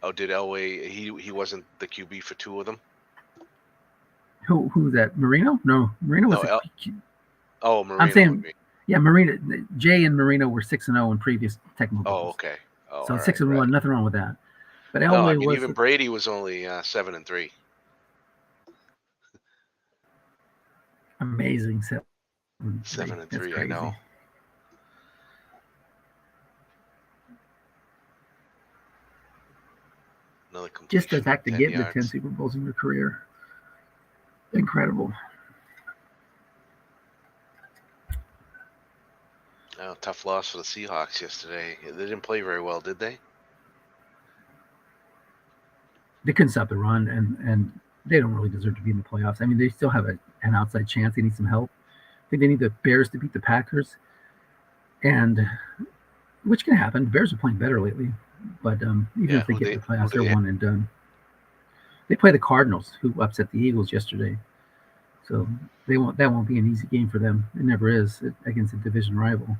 Oh, did Elway? He wasn't the QB for 2 of them.
Who's that? Marino? No, Marino was.
Marino.
I'm saying, yeah, Marino. Jay and Marino were 6-0 in previous Tecmo Bowls.
Oh, okay. Oh,
so
all
6-1,
right.
nothing wrong with that. But
No,
Elway
I mean
was
even Brady was only 7-3.
Amazing
7-3.
That's crazy.
I know. Another completion.
Just the fact to get the 10
yards.
Super Bowls in your career, incredible.
Oh, tough loss for the Seahawks yesterday. They didn't play very well, did they?
They couldn't stop the run, and they don't really deserve to be in the playoffs. I mean, they still have an outside chance. They need some help. I think they need the Bears to beat the Packers, and which can happen. The Bears are playing better lately, but even if they get the playoffs, they're one and done. They play the Cardinals, who upset the Eagles yesterday, so that won't be an easy game for them. It never is against a division rival.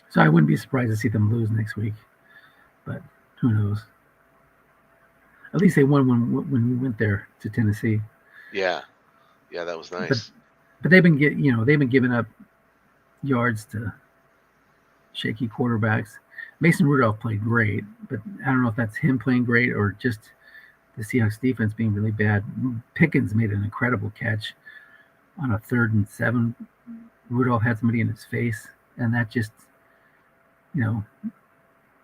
So I wouldn't be surprised to see them lose next week, but who knows? At least they won when we went there to Tennessee.
Yeah, that was nice.
But they've been giving up yards to shaky quarterbacks. Mason Rudolph played great, but I don't know if that's him playing great or just the Seahawks defense being really bad. Pickens made an incredible catch on a 3rd and 7. Rudolph had somebody in his face, and that just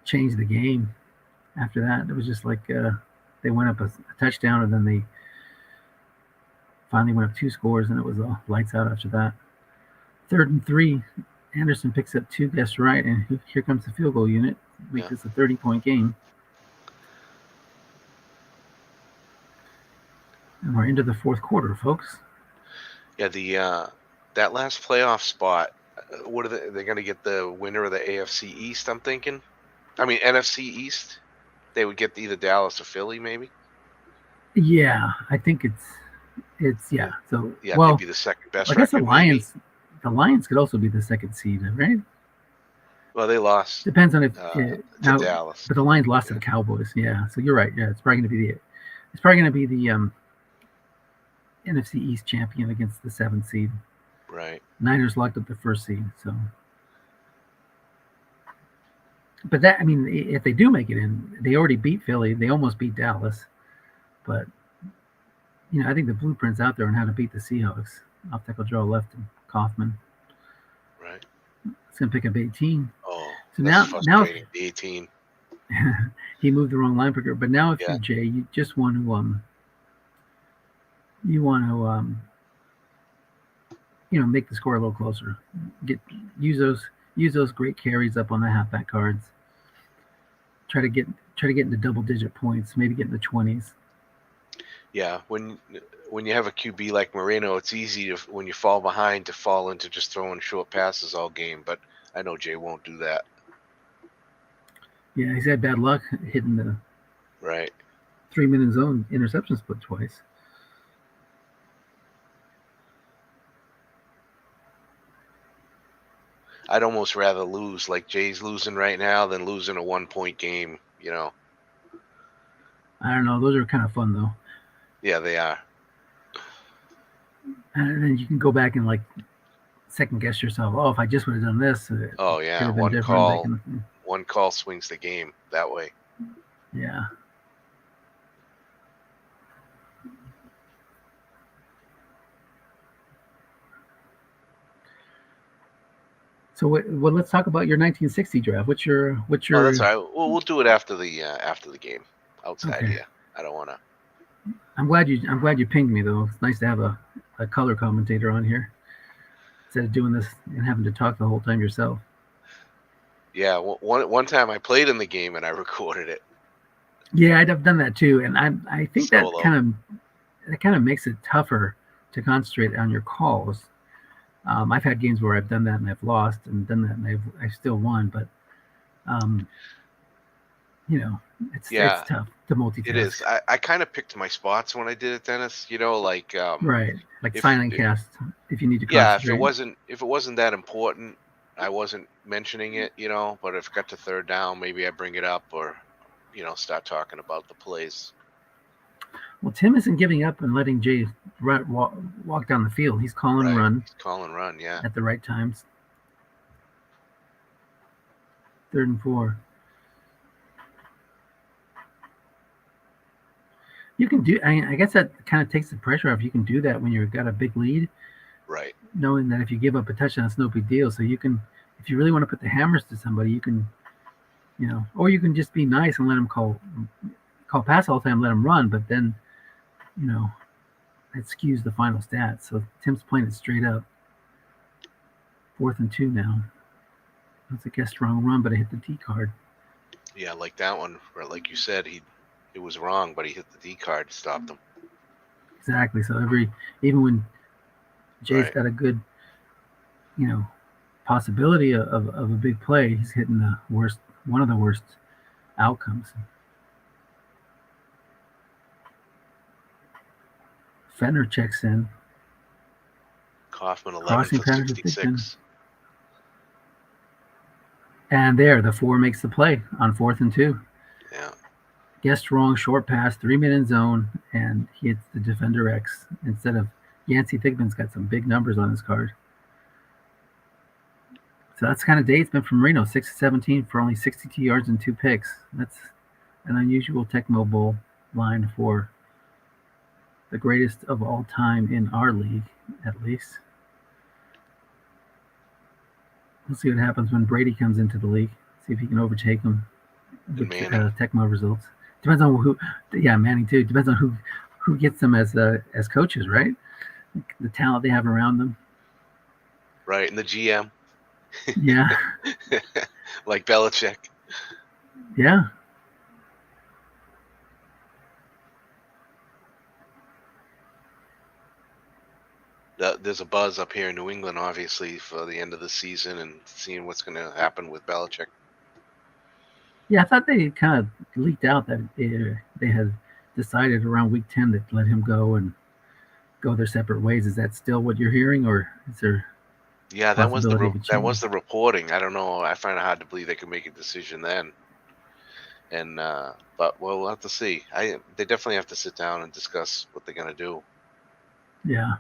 changed the game. After that, it was just like they went up a touchdown, and then they finally went up 2 scores, and it was lights out after that. 3rd and 3, Anderson picks up 2 guess right, and here comes the field goal unit. Make this a 30-point game. And we're into the 4th quarter, folks.
Yeah, that last playoff spot, what are they're going to get the winner of the AFC East, I'm thinking? I mean, NFC East? They would get either Dallas or Philly, maybe?
Yeah, I think it's yeah. So
they'd be the second best.
I guess the Lions.
Maybe.
The Lions could also be the 2nd seed, right?
Well, they lost.
Depends on if
to
now,
Dallas.
But the Lions lost to the Cowboys. Yeah, so you're right. Yeah, it's probably going to be the NFC East champion against the 7th seed.
Right.
Niners locked up the 1st seed. So, but that, I mean, if they do make it in, they already beat Philly. They almost beat Dallas, but I think the blueprint's out there on how to beat the Seahawks. Off tackle draw left and Kaufman.
Right.
It's gonna pick up 18.
Oh,
so
that's frustrating. The 18.
He moved the wrong line picker. But now, if you're Jay, you just want to make the score a little closer. Use those great carries up on the halfback cards. Try to get into double-digit points. Maybe get in the 20s.
Yeah, when you have a QB like Moreno, it's easy to, when you fall behind, to fall into just throwing short passes all game. But I know Jay won't do that.
Yeah, he's had bad luck hitting the 3-minute zone interception split twice.
I'd almost rather lose like Jay's losing right now than losing a 1-point game.
I don't know. Those are kind of fun though.
Yeah, they are.
And then you can go back and second guess yourself. Oh, if I just would have done this.
Oh yeah, one call swings the game that way.
Yeah. So well, let's talk about your 1960 draft. What's
Oh, that's
your?
all right. We'll do it after the game outside
Okay.
here. I don't want to.
I'm glad you pinged me though. It's nice to have a color commentator on here instead of doing this and having to talk the whole time yourself.
Yeah, one time I played in the game and I recorded it
Yeah, I've done that too, and I think
solo.
that kind of makes it tougher to concentrate on your calls. I've had games where I've done that and I've lost, and done that and I've still won, but um, you know, it's
Yeah,
tough to
it
multitask.
is. I kind of picked my spots when I did it, Dennis. Like
Right, like
if
silent cast if you need to
yeah,
concentrate.
if it wasn't that important, I wasn't mentioning it. But if it got to third down, maybe I bring it up or start talking about the plays.
Well, Tim isn't giving up and letting Jay walk down the field. He's calling
Right.
run
He's call and run. Yeah.
at the right times. 3rd and 4. You can do. I guess that kind of takes the pressure off. You can do that when you've got a big lead,
Right.
knowing that if you give up a touchdown, it's no big deal. So you can, if you really want to put the hammers to somebody, you can, or you can just be nice and let them call pass all the time, let them run. But then, you know, it skews the final stats. So Tim's playing it straight up. 4th and 2 now. That's a guess wrong run, but I hit the D card.
Yeah, like that one. Or like you said, it was wrong, but he hit the D card to stop them.
Exactly. So even when Jay's
Right.
got a good, you know, possibility of a big play, he's hitting one of the worst outcomes. Fenner checks in.
Kaufman 11
Crossing
for
pattern to Thigpen.
66.
And there, the 4 makes the play on 4th and 2.
Yeah.
Guessed wrong, short pass, 3-minute zone, and he hits the defender X instead of Yancey. Thigpen's got some big numbers on his card. So that's the kind of day it's been from Marino. 6-17 for only 62 yards and 2 picks. That's an unusual Tecmo Bowl line for the greatest of all time in our league, at least. We'll see what happens when Brady comes into the league. See if he can overtake him with Tecmo results. Depends on who. Yeah, Manning too. Depends on who gets them as coaches, right? The talent they have around them.
Right, and the GM.
Yeah.
Like Belichick.
Yeah.
There's a buzz up here in New England, obviously, for the end of the season and seeing what's going to happen with Belichick.
Yeah, I thought they kind of leaked out that they had decided around week 10 to let him go and go their separate ways. Is that still what you're hearing, or is there?
Yeah, that was the reporting. I don't know. I find it hard to believe they could make a decision then. And but we'll have to see. They definitely have to sit down and discuss what they're going to do.
Yeah.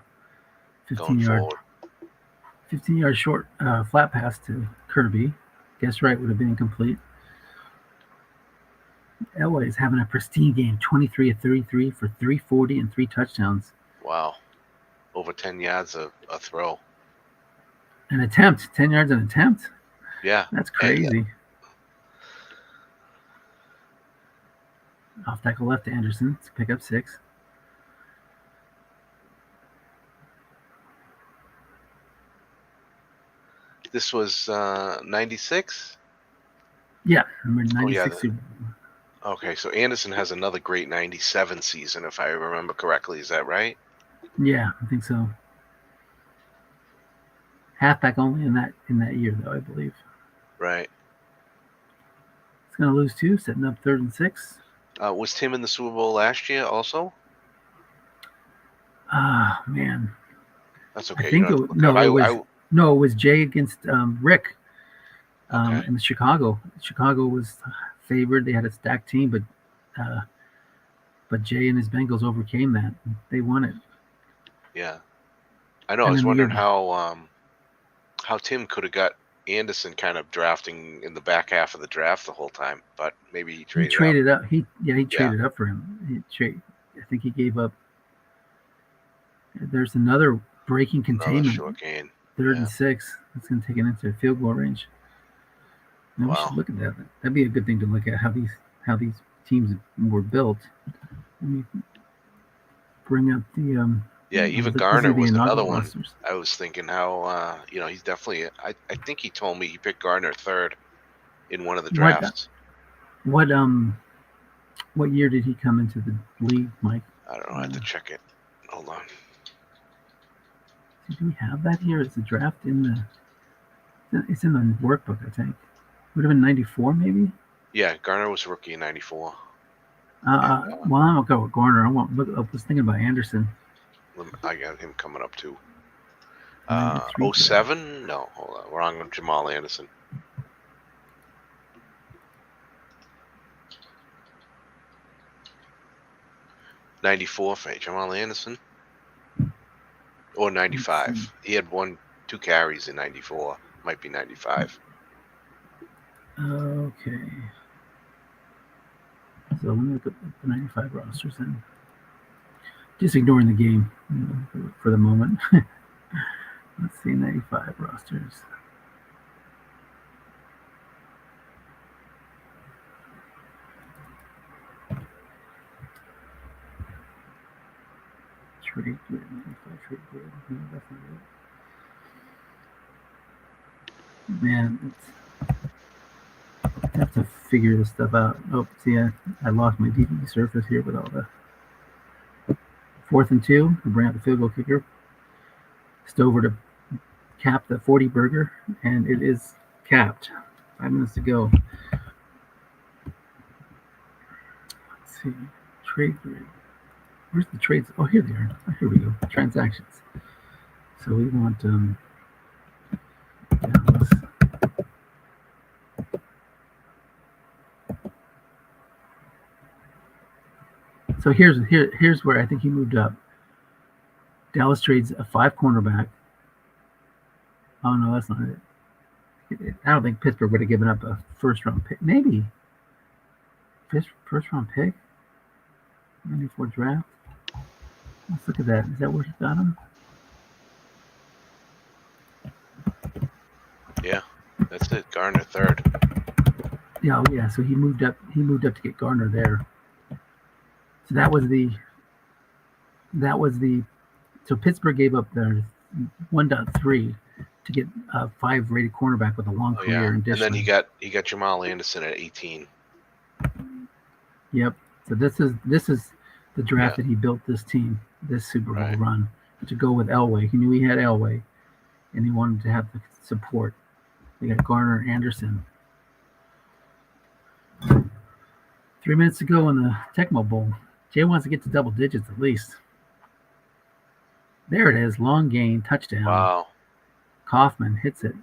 15-yard short flat pass to Kirby. Guess right would have been incomplete. Elway is having a pristine game, 23 of 33 for 340 and 3 touchdowns.
Wow. Over 10 yards a throw.
An attempt, 10 yards an attempt?
Yeah.
That's crazy. Off tackle left to Anderson to pick up 6.
This was 96?
Yeah, number 96.
Oh, yeah. Okay, so Anderson has another great 97 season, if I remember correctly. Is that right?
Yeah, I think so. Halfback only in that year, though, I believe.
Right.
It's going to lose 2, setting up 3rd and 6.
Was Tim in the Super Bowl last year also?
Ah, man.
That's okay.
I think it was Jay against Rick in the Chicago. Chicago was favored. They had a stacked team, but Jay and his Bengals overcame that. They won it.
Yeah, I know. I was wondering how Tim could have got Anderson kind of drafting in the back half of the draft the whole time, but maybe he traded
up. He traded up for him. I think he gave up. There's another breaking containment.
Short gain.
3rd and 6. That's going to take it into field goal range. Now we
Wow.
should look at that. That'd be a good thing to look at how these teams were built. Let me bring up the
Yeah, even
these are
Garner
the
was another
inaugural
one.
rosters.
I was thinking how he's definitely. I think he told me he picked Garner third in one of the
What
drafts.
what what year did he come into the league, Mike?
I don't know. I have to check it. Hold on.
Do we have that here? Is the draft in the? It's in the workbook, I think. Would have been '94, maybe.
Yeah, Garner was rookie in '94.
Well, I'm gonna go with Garner. I won't look. I was thinking about Anderson.
I got him coming up too.
93 draft.
07? No, hold on. Wrong on Jamal Anderson. '94 for Jamal Anderson, or '95. He had 2 carries in '94. Might be '95.
Okay. So let me look at the '95 rosters then. Just ignoring the game for the moment. Let's see, '95 rosters. Trade grid, '95 trade grid. No, that's not it. Man, I have to figure this stuff out. Oh, see, I lost my DVD surface here with all the 4th and 2. I bring out the field goal kicker. Stover to cap the 40 burger, and it is capped. 5 minutes to go. Let's see. Trade grid. Where's the trades? Oh, here they are. Oh, here we go. Transactions. So we want Dallas. So here's where I think he moved up. Dallas trades a 5 cornerback. Oh no, that's not it. I don't think Pittsburgh would have given up a first-round pick. Maybe first-round pick. '94 draft. Let's look at that. Is that where he got him?
Yeah, that's it. Garner third.
Yeah, yeah. So he moved up. He moved up to get Garner there. So that was the. So Pittsburgh gave up their 1.3 to get a 5 rated cornerback with a long career.
And then he got Jamal Anderson at 18.
Yep. So this is the draft that he built this team, this Super Bowl run, to go with Elway. He knew he had Elway, and he wanted to have the support. They got Garner, Anderson. 3 minutes to go in the Tecmo Bowl. Jay wants to get to double digits at least. There it is. Long gain, touchdown.
Wow.
Kaufman hits it.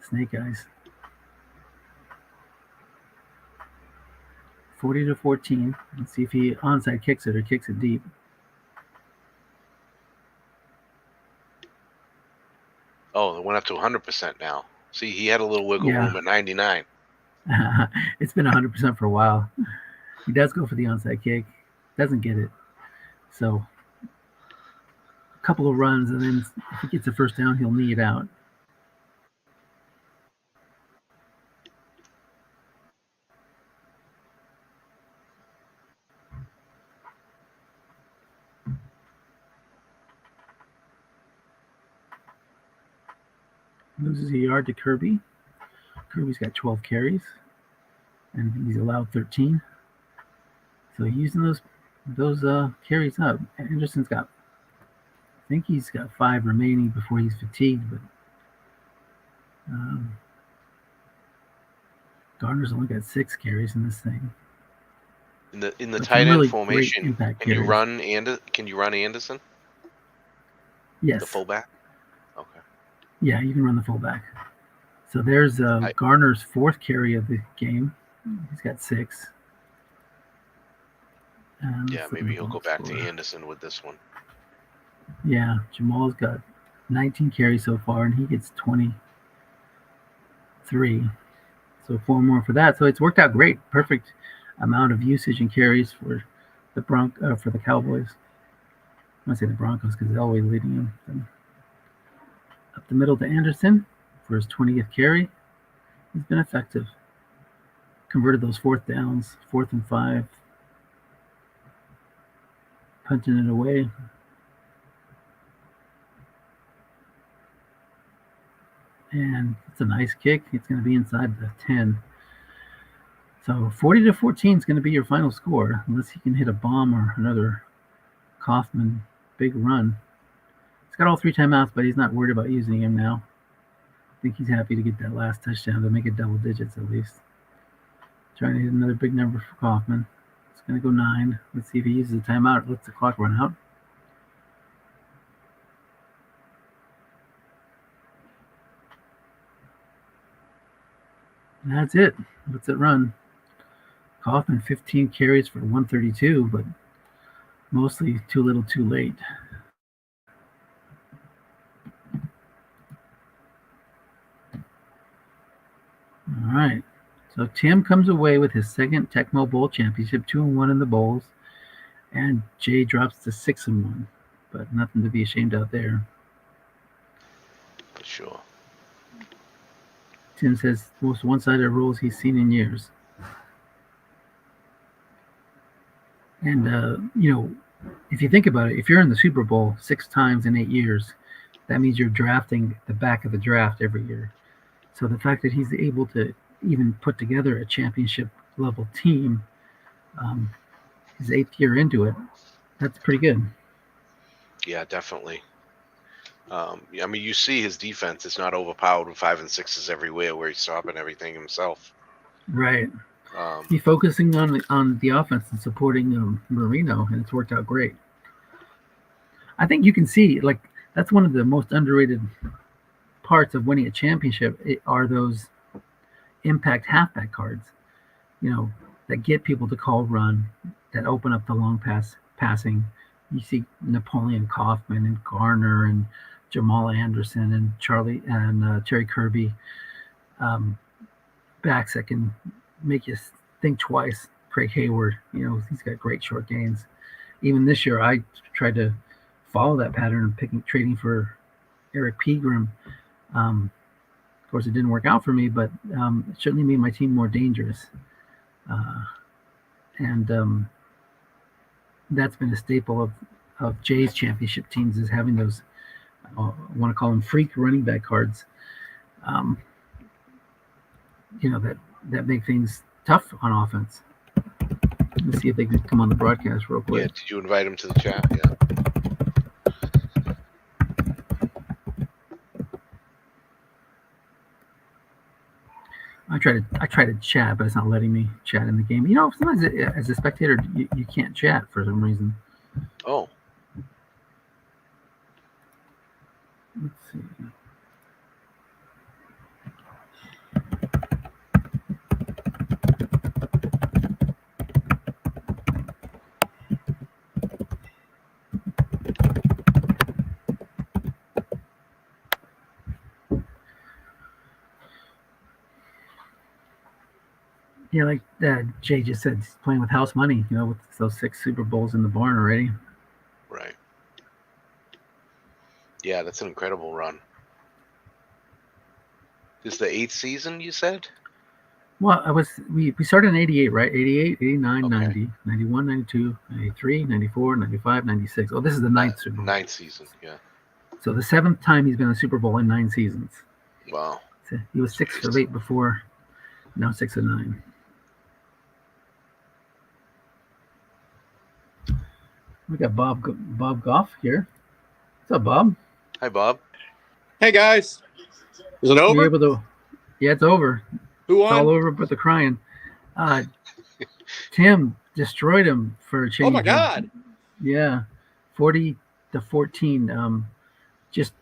Snake Eyes. 40-14. Let's see if he onside kicks it or kicks it deep.
Oh, it went up to 100% now. See, he had a little wiggle room at 99.
It's been 100% for a while. He does go for the onside kick. Doesn't get it. So a couple of runs, and then if he gets a first down, he'll knee it out. Loses a yard to Kirby. Kirby's got 12 carries, and he's allowed 13. So he's using those carries up. Anderson's got, I think he's got 5 remaining before he's fatigued, but Garner's only got 6 carries in this thing.
In the tight end formation, can you run Anderson?
Yes.
The fullback? Okay.
Yeah, you can run the fullback. So there's Garner's 4th carry of the game. He's got 6.
Yeah, maybe he'll go back to Anderson with this one.
Yeah, Jamal's got 19 carries so far, and he gets 23. So 4 more for that. So it's worked out great. Perfect amount of usage and carries for the for the Cowboys. I want to say the Broncos because they're always leading them. Up the middle to Anderson. for his 20th carry. He's been effective. Converted those fourth downs, 4th and 5, punting it away. And it's a nice kick. It's going to be inside the 10. So 40-14 is going to be your final score, unless he can hit a bomb or another Kaufman big run. He's got all 3 timeouts, but he's not worried about using them now. I think he's happy to get that last touchdown to make it double digits at least. Trying to hit another big number for Kaufman. It's going to go 9. Let's see if he uses a timeout. Lets the clock run out. And that's it. Lets it run. Kaufman 15 carries for 132, but mostly too little too late. All right. So Tim comes away with his second Tecmo Bowl championship, 2-1 in the bowls, and Jay drops to 6-1, but nothing to be ashamed of there.
For sure.
Tim says most one-sided rules he's seen in years. And if you think about it, if you're in the Super Bowl 6 times in 8 years, that means you're drafting the back of the draft every year. So the fact that he's able to even put together a championship level team, his 8th year into it, that's pretty good.
Yeah, definitely. I mean, you see his defense is not overpowered with 5 and 6s everywhere, where he's stopping everything himself.
Right. He's focusing on the offense and supporting Marino, and it's worked out great. I think you can see, like, that's one of the most underrated parts of winning a championship are those impact halfback cards, that get people to call run, that open up the long passing. You see Napoleon Kaufman and Garner and Jamal Anderson and Terry Kirby, backs that can make you think twice. Craig Hayward, he's got great short gains. Even this year, I tried to follow that pattern of trading for Eric Pegram. Of course, it didn't work out for me, but it certainly made my team more dangerous. And that's been a staple of Jay's championship teams, is having those, I want to call them freak running back cards, that make things tough on offense. Let's see if they can come on the broadcast real quick.
Yeah, did you invite him to the chat? Yeah.
I try to chat, but it's not letting me chat in the game. Sometimes as a spectator, you can't chat for some reason.
Oh.
Let's see. Yeah, like Jay just said, he's playing with house money, with those 6 Super Bowls in the barn already.
Right. Yeah, that's an incredible run. This is the 8th season, you said?
Well, we started in 88, right? 88, 89,
Okay.
90, 91, 92, 93, 94, 95, 96. Oh, this is the 9th Super Bowl.
9th season, yeah.
So the 7th time he's been in the Super Bowl in 9 seasons.
Wow.
So he was 6 of 8 before, now 6 of 9. We got Bob Goff here. What's up, Bob?
Hi, Bob.
Hey, guys. Is it over?
Yeah, it's over.
Who won?
It's all over but the crying. Tim destroyed him for a change.
Oh, my God.
Yeah, 40-14. Just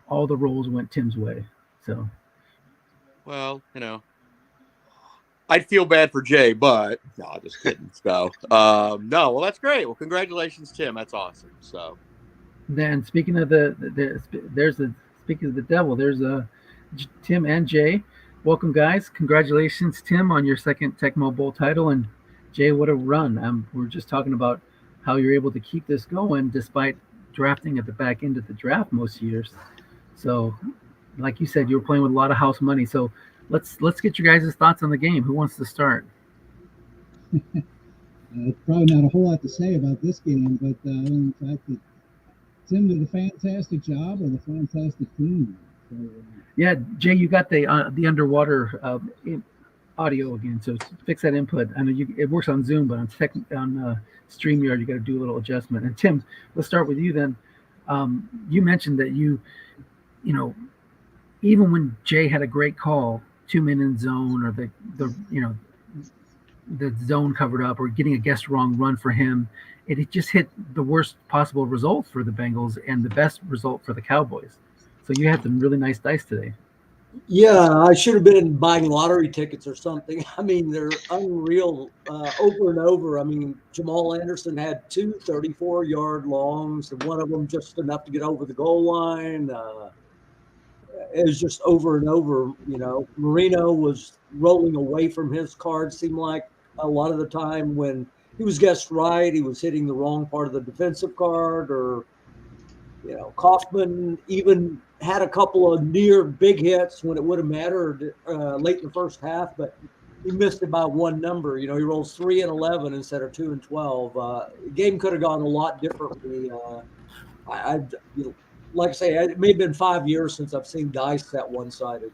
all the rolls went Tim's way. So.
Well, I'd feel bad for Jay, but no, just kidding. So, no, well, that's great. Well, congratulations, Tim. That's awesome. So,
then speaking of speaking of the devil, there's Tim and Jay. Welcome, guys. Congratulations, Tim, on your second Tecmo Bowl title, and Jay, what a run. We're just talking about how you're able to keep this going despite drafting at the back end of the draft most years. So like you said, you were playing with a lot of house money. So let's get your guys' thoughts on the game. Who wants to start?
Probably not a whole lot to say about this game, but in fact that Tim did a fantastic job with a fantastic team. So,
Yeah, Jay, you got the underwater audio again, so fix that input. I know it works on Zoom, but on StreamYard, you got to do a little adjustment. And Tim, let's start with you then. You mentioned that you know, even when Jay had a great call, 2 men in zone, or the zone covered up, or getting a guess wrong run for him, it just hit the worst possible result for the Bengals and the best result for the Cowboys. So you had some really nice dice today.
Yeah, I should have been buying lottery tickets or something. I mean, they're unreal over and over. I mean, Jamal Anderson had two 34-yard longs, and one of them just enough to get over the goal line. It was just over and over. Marino was rolling away from his card, seemed like a lot of the time when he was guessed right, he was hitting the wrong part of the defensive card, or Kaufman even had a couple of near big hits when it would have mattered late in the first half, but he missed it by one number. He rolls 3 and 11 instead of 2 and 12. The game could have gone a lot differently. Like I say, it may have been 5 years since I've seen dice that one-sided.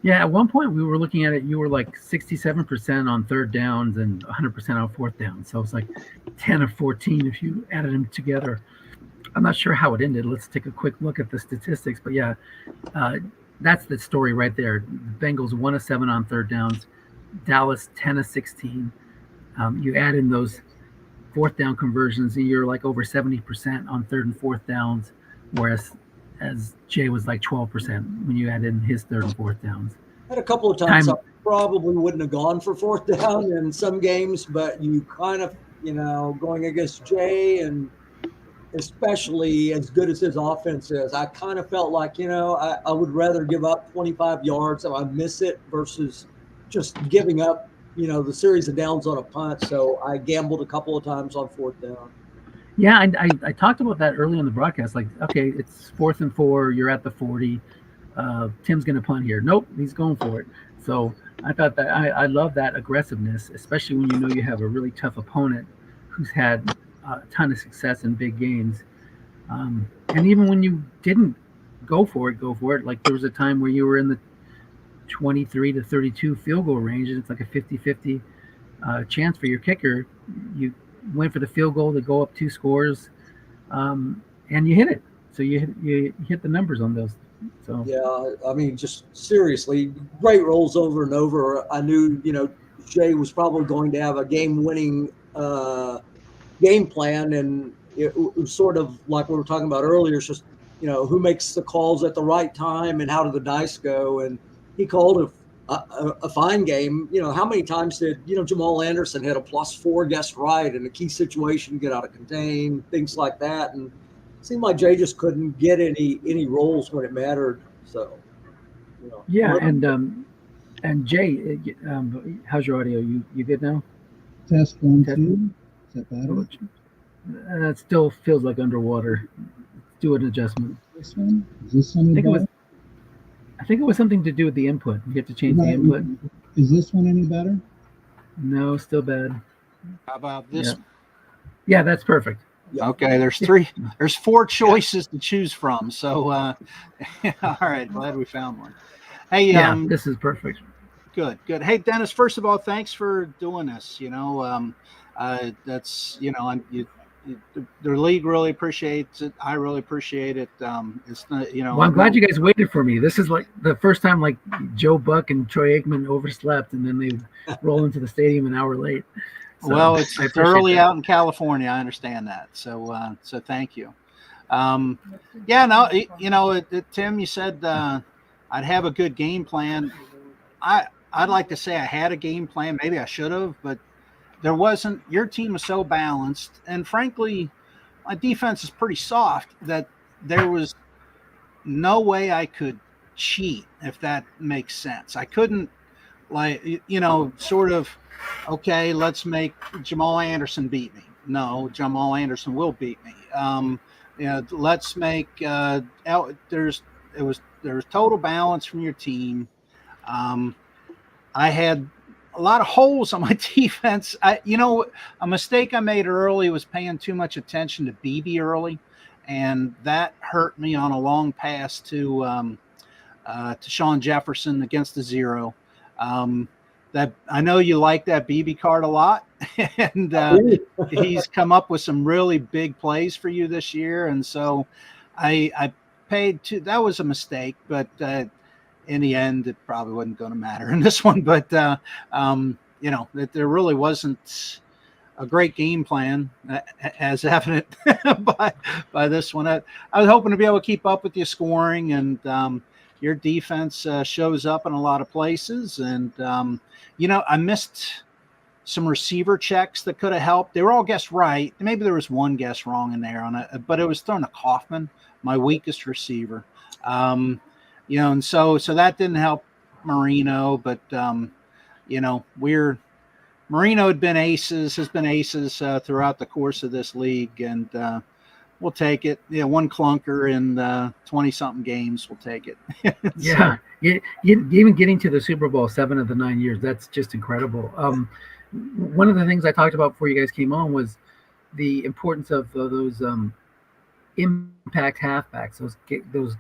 Yeah, at one point we were looking at it. You were like 67% on third downs and 100% on fourth down. So it's like 10 of 14 if you added them together. I'm not sure how it ended. Let's take a quick look at the statistics. But yeah, that's the story right there. The Bengals 1 of 7 on third downs. Dallas 10 of 16. You add in those fourth down conversions, and you're like over 70% on third and fourth downs, whereas as Jay was like 12% when you add in his third and fourth downs.
Had a couple of times I probably wouldn't have gone for fourth down in some games, but you kind of, going against Jay, and especially as good as his offense is, I kind of felt like, I would rather give up 25 yards if I miss it versus just giving up, the series of downs on a punt. So I gambled a couple of times on fourth down.
Yeah, I talked about that early in the broadcast. Like, okay, it's 4th and 4. You're at the 40. Tim's going to punt here. Nope, he's going for it. So I thought that I love that aggressiveness, especially when you know you have a really tough opponent who's had a ton of success in big games. And even when you didn't go for it. Like there was a time where you were in the 23 to 32 field goal range, and it's like a 50-50 chance for your kicker. You went for the field goal to go up 2 scores, and you hit it. So you hit the numbers on those. So
yeah, I mean, just seriously, great rolls over and over. I knew, Jay was probably going to have a game-winning game plan, and it was sort of like we were talking about earlier. It's just, who makes the calls at the right time and how do the dice go? And he called a fine game. How many times did, Jamal Anderson hit a +4 guess right in a key situation, get out of contain, things like that. And it seemed like Jay just couldn't get any rolls when it mattered. So,
yeah. And Jay, how's your audio? You good now?
Test 1, 2. Is that better?
That still feels like underwater. Do an adjustment.
This one? Is this any better?
I think it was something to do with the input. You have to change the input.
Is this one any better?
No, still bad.
How about this?
Yeah, that's perfect.
Okay, there's 4 choices to choose from. So, all right, glad we found one. Hey,
this is perfect.
Good. Hey, Dennis, first of all, thanks for doing this. That's, the league really appreciates it. I really appreciate it. It's not,
Well, I'm glad you guys waited for me. This is like the first time like Joe Buck and Troy Aikman overslept, and then they roll into the stadium an hour late. So,
well, it's early out in California. I understand that. So thank you. Tim, you said I'd have a good game plan. I'd like to say I had a game plan. Maybe I should have, but there wasn't. Your team was so balanced, and frankly, my defense is pretty soft that there was no way I could cheat, if that makes sense. I couldn't, sort of, okay, let's make Jamal Anderson beat me. No, Jamal Anderson will beat me. Let's make it total balance from your team. I had a lot of holes on my defense. A mistake I made early was paying too much attention to BB early, and that hurt me on a long pass to Sean Jefferson against the zero. That I know you like that BB card a lot, and he's come up with some really big plays for you this year. And so I paid to, that was a mistake, but in the end, it probably wasn't going to matter in this one. But that there really wasn't a great game plan, as evident by this one. I was hoping to be able to keep up with your scoring, and your defense shows up in a lot of places. And I missed some receiver checks that could have helped. They were all guessed right. Maybe there was one guess wrong in there but it was thrown to Kaufman, my weakest receiver. And so that didn't help Marino, but Marino has been aces throughout the course of this league, and we'll take it. One clunker in 20-something games, we'll take it.
Yeah, even getting to the Super Bowl 7 of the 9 years, that's just incredible. One of the things I talked about before you guys came on was the importance of those impact halfbacks, those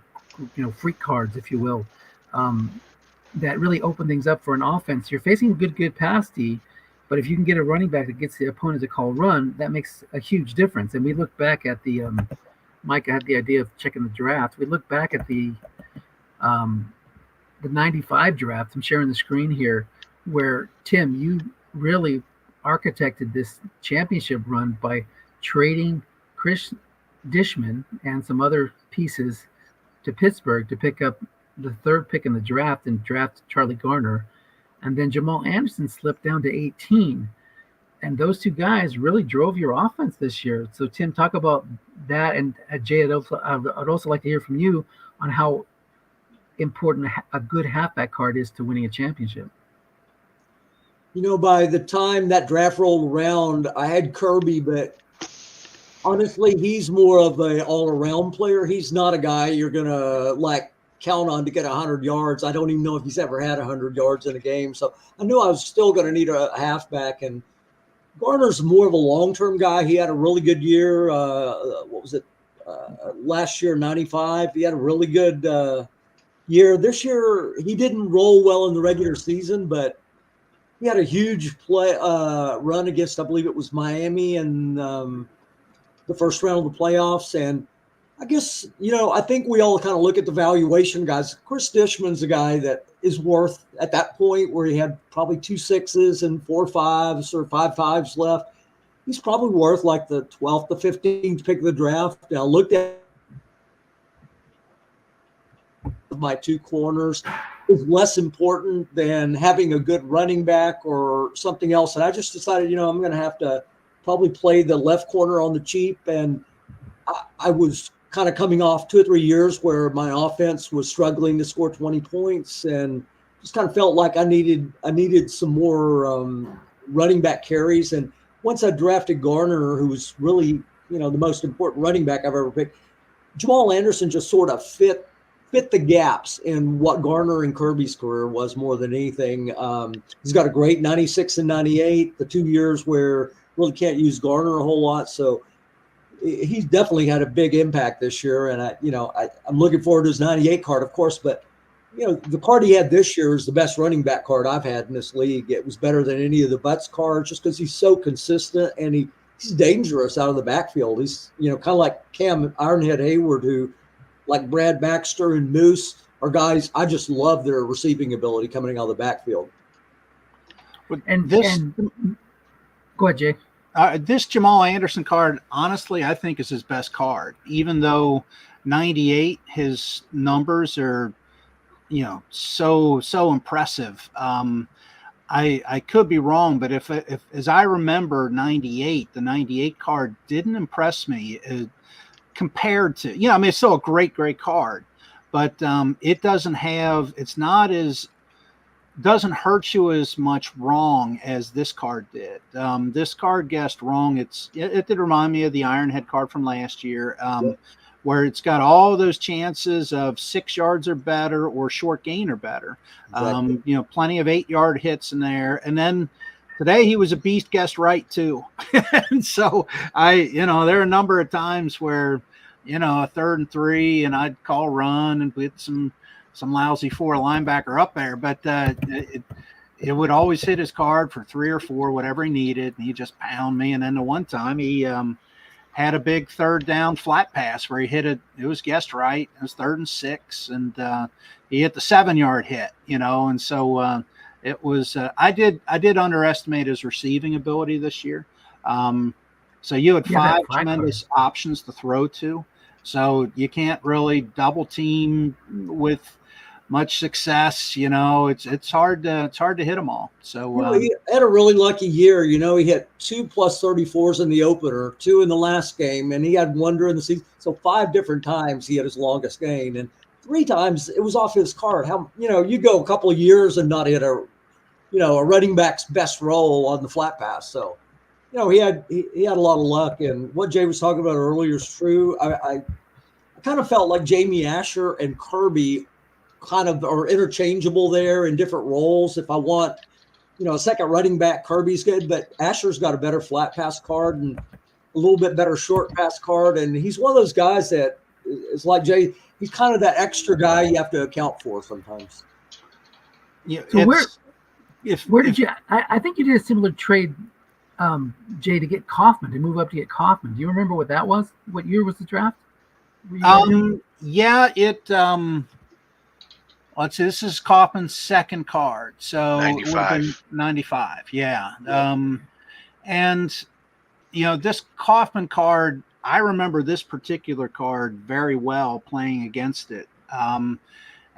freak cards, if you will, that really open things up for an offense. You're facing a good pass D, but if you can get a running back that gets the opponent to call run, that makes a huge difference. And we look back at the Mike had the idea of checking the draft. We look back at the 95 draft. I'm sharing the screen here, where Tim, you really architected this championship run by trading Chris Dishman and some other pieces to Pittsburgh to pick up the third pick in the draft and draft Charlie Garner. And then Jamal Anderson slipped down to 18. And those two guys really drove your offense this year. So, Tim, talk about that. And Jay, I'd also like to hear from you on how important a good halfback card is to winning a championship.
By the time that draft rolled around, I had Kirby, but honestly, he's more of an all-around player. He's not a guy you're going to, count on to get 100 yards. I don't even know if he's ever had 100 yards in a game. So I knew I was still going to need a halfback. And Garner's more of a long-term guy. He had a really good year. Last year, 95. He had a really good year. This year, he didn't roll well in the regular season, but he had a huge run against, I believe it was Miami in the first round of the playoffs. And I guess, I think we all kind of look at the valuation guys. Chris Dishman's a guy that is worth, at that point where he had probably 2 6s and 4 5s or 5 5s left, he's probably worth like the 12th to 15th pick of the draft. Now, I looked at my two corners is less important than having a good running back or something else. And I just decided, I'm going to have to probably play the left corner on the cheap. And I was kind of coming off 2 or 3 years where my offense was struggling to score 20 points, and just kind of felt like I needed some more running back carries. And once I drafted Garner, who was really, the most important running back I've ever picked, Jamal Anderson just sort of fit the gaps in what Garner and Kirby's career was more than anything. He's got a great 96 and 98, the 2 years where really can't use Garner a whole lot. So he's definitely had a big impact this year. And I'm looking forward to his 98 card, of course, but the card he had this year is the best running back card I've had in this league. It was better than any of the Butts cards just because he's so consistent and he's dangerous out of the backfield. He's, kind of like Cam Ironhead Hayward, who, like Brad Baxter and Moose, are guys I just love their receiving ability coming out of the backfield.
And go ahead, Jay.
This Jamal Anderson card, honestly, I think is his best card. Even though 98, his numbers are, so impressive. I could be wrong, but if as I remember 98, the 98 card didn't impress me compared to, it's still a great card, but it doesn't have, it's not as doesn't hurt you as much wrong as this card did. This card guessed wrong. It did remind me of the Ironhead card from last year, where it's got all those chances of 6 yards or better or short gain or better.
Exactly.
Plenty of 8-yard hits in there. And then today he was a beast, guessed right too. And so there are a number of times where, a 3rd and 3 and I'd call run and put some lousy 4 linebacker up there, but it would always hit his card for 3 or 4, whatever he needed, and he'd just pound me. And then the one time he had a big 3rd down flat pass where he hit it. It was guessed right. It was 3rd and 6, and he hit the 7-yard hit. And so it was. I did underestimate his receiving ability this year. So you had 5 tremendous options to throw to. So you can't really double team with much success. It's hard to hit them all. So
he had a really lucky year. He hit 2 plus 34s in the opener, 2 in the last game, and he had 1 during the season. So 5 different times he had his longest gain, and 3 times it was off his card. You go a couple of years and not hit a running back's best roll on the flat pass. So he had a lot of luck, and what Jay was talking about earlier is true. I kind of felt like Jamie Asher and Kirby kind of are interchangeable there in different roles. If I want, a second running back, Kirby's good, but Asher's got a better flat pass card and a little bit better short pass card, and he's one of those guys that is like Jay. He's kind of that extra guy you have to account for sometimes.
Yeah.
So where did you? I think you did a similar trade, Jay, to get Kaufman, to move up to get Kaufman. Do you remember what that was? What year was the draft?
Let's see, this is Kaufman's second card. So
95.
It would have been 95. Yeah. And this Kaufman card, I remember this particular card very well playing against it. And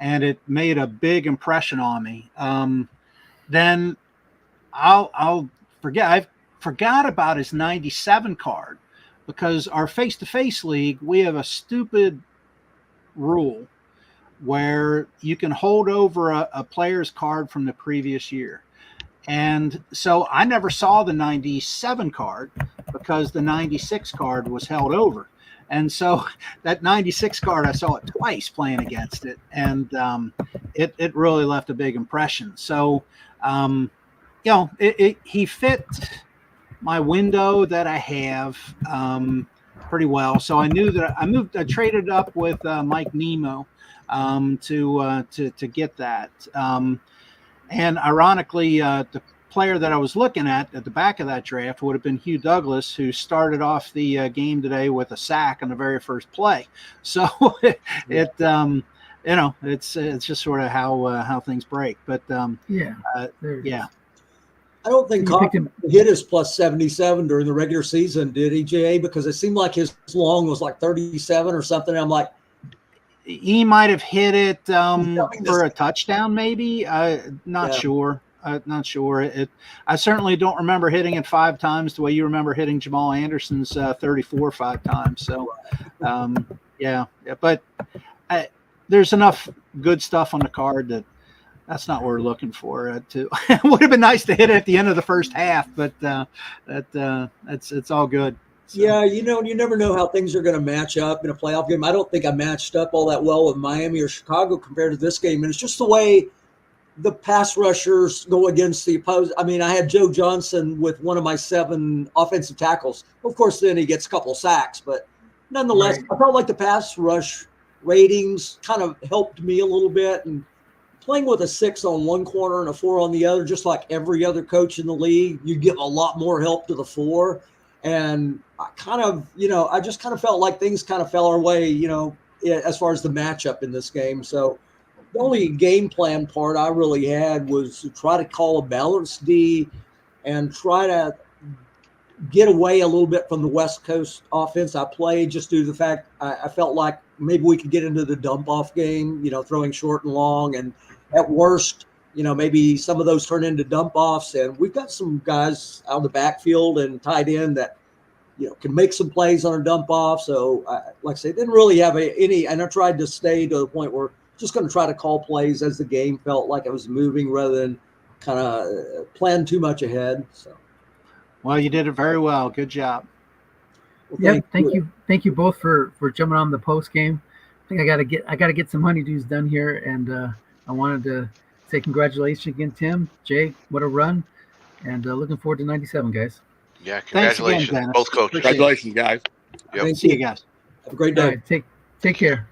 it made a big impression on me. Then I forgot about his 97 card, because our face-to-face league, we have a stupid rule where you can hold over a player's card from the previous year. And so I never saw the 97 card because the 96 card was held over. And so that 96 card, I saw it twice playing against it. And it really left a big impression. So, he fit my window that I have pretty well. So I knew that I traded up with Mike Nemo to get that. And ironically, the player that I was looking at the back of that draft would have been Hugh Douglas, who started off the game today with a sack on the very first play. So it's just sort of how things break. But yeah.
I don't think Kaufman hit his plus 77 during the regular season, did he, Jay? Because it seemed like his long was like 37 or something. I'm like,
he might have hit it for a touchdown, maybe. Not sure. Not sure. I certainly don't remember hitting it 5 times the way you remember hitting Jamal Anderson's 34 5 times. So, but there's enough good stuff on the card that's not what we're looking for. It would have been nice to hit it at the end of the first half, but it's all good. So.
Yeah, you never know how things are going to match up in a playoff game. I don't think I matched up all that well with Miami or Chicago compared to this game, and it's just the way the pass rushers go against the opposed. I mean, I had Joe Johnson with one of my 7 offensive tackles. Of course, then he gets a couple sacks, but nonetheless, I felt like the pass rush ratings kind of helped me a little bit, and playing with a 6 on one corner and a 4 on the other, just like every other coach in the league, you give a lot more help to the 4. And I kind of, I just kind of felt like things kind of fell our way, as far as the matchup in this game. So the only game plan part I really had was to try to call a balanced D and try to get away a little bit from the West Coast offense I played, just due to the fact I felt like maybe we could get into the dump-off game, throwing short and long, and at worst, maybe some of those turn into dump-offs. And we've got some guys out of the backfield and tight end that, can make some plays on a dump-off. So, like I said, didn't really have any – and I tried to stay to the point where just going to try to call plays as the game felt like it was moving rather than kind of plan too much ahead. So,
Well, you did it very well. Good job.
well,
Yeah, thank you both for jumping on the post game. I think I gotta get some honeydews done here, and I wanted to say congratulations again, Tim, Jay. What a run, and looking forward to '97, guys.
Yeah,
Thanks again,
congratulations,
Dennis.
both coaches.
Appreciate it.
Congratulations, guys.
Yep.
Thank
See you guys.
Have a great
All
day.
right, take care.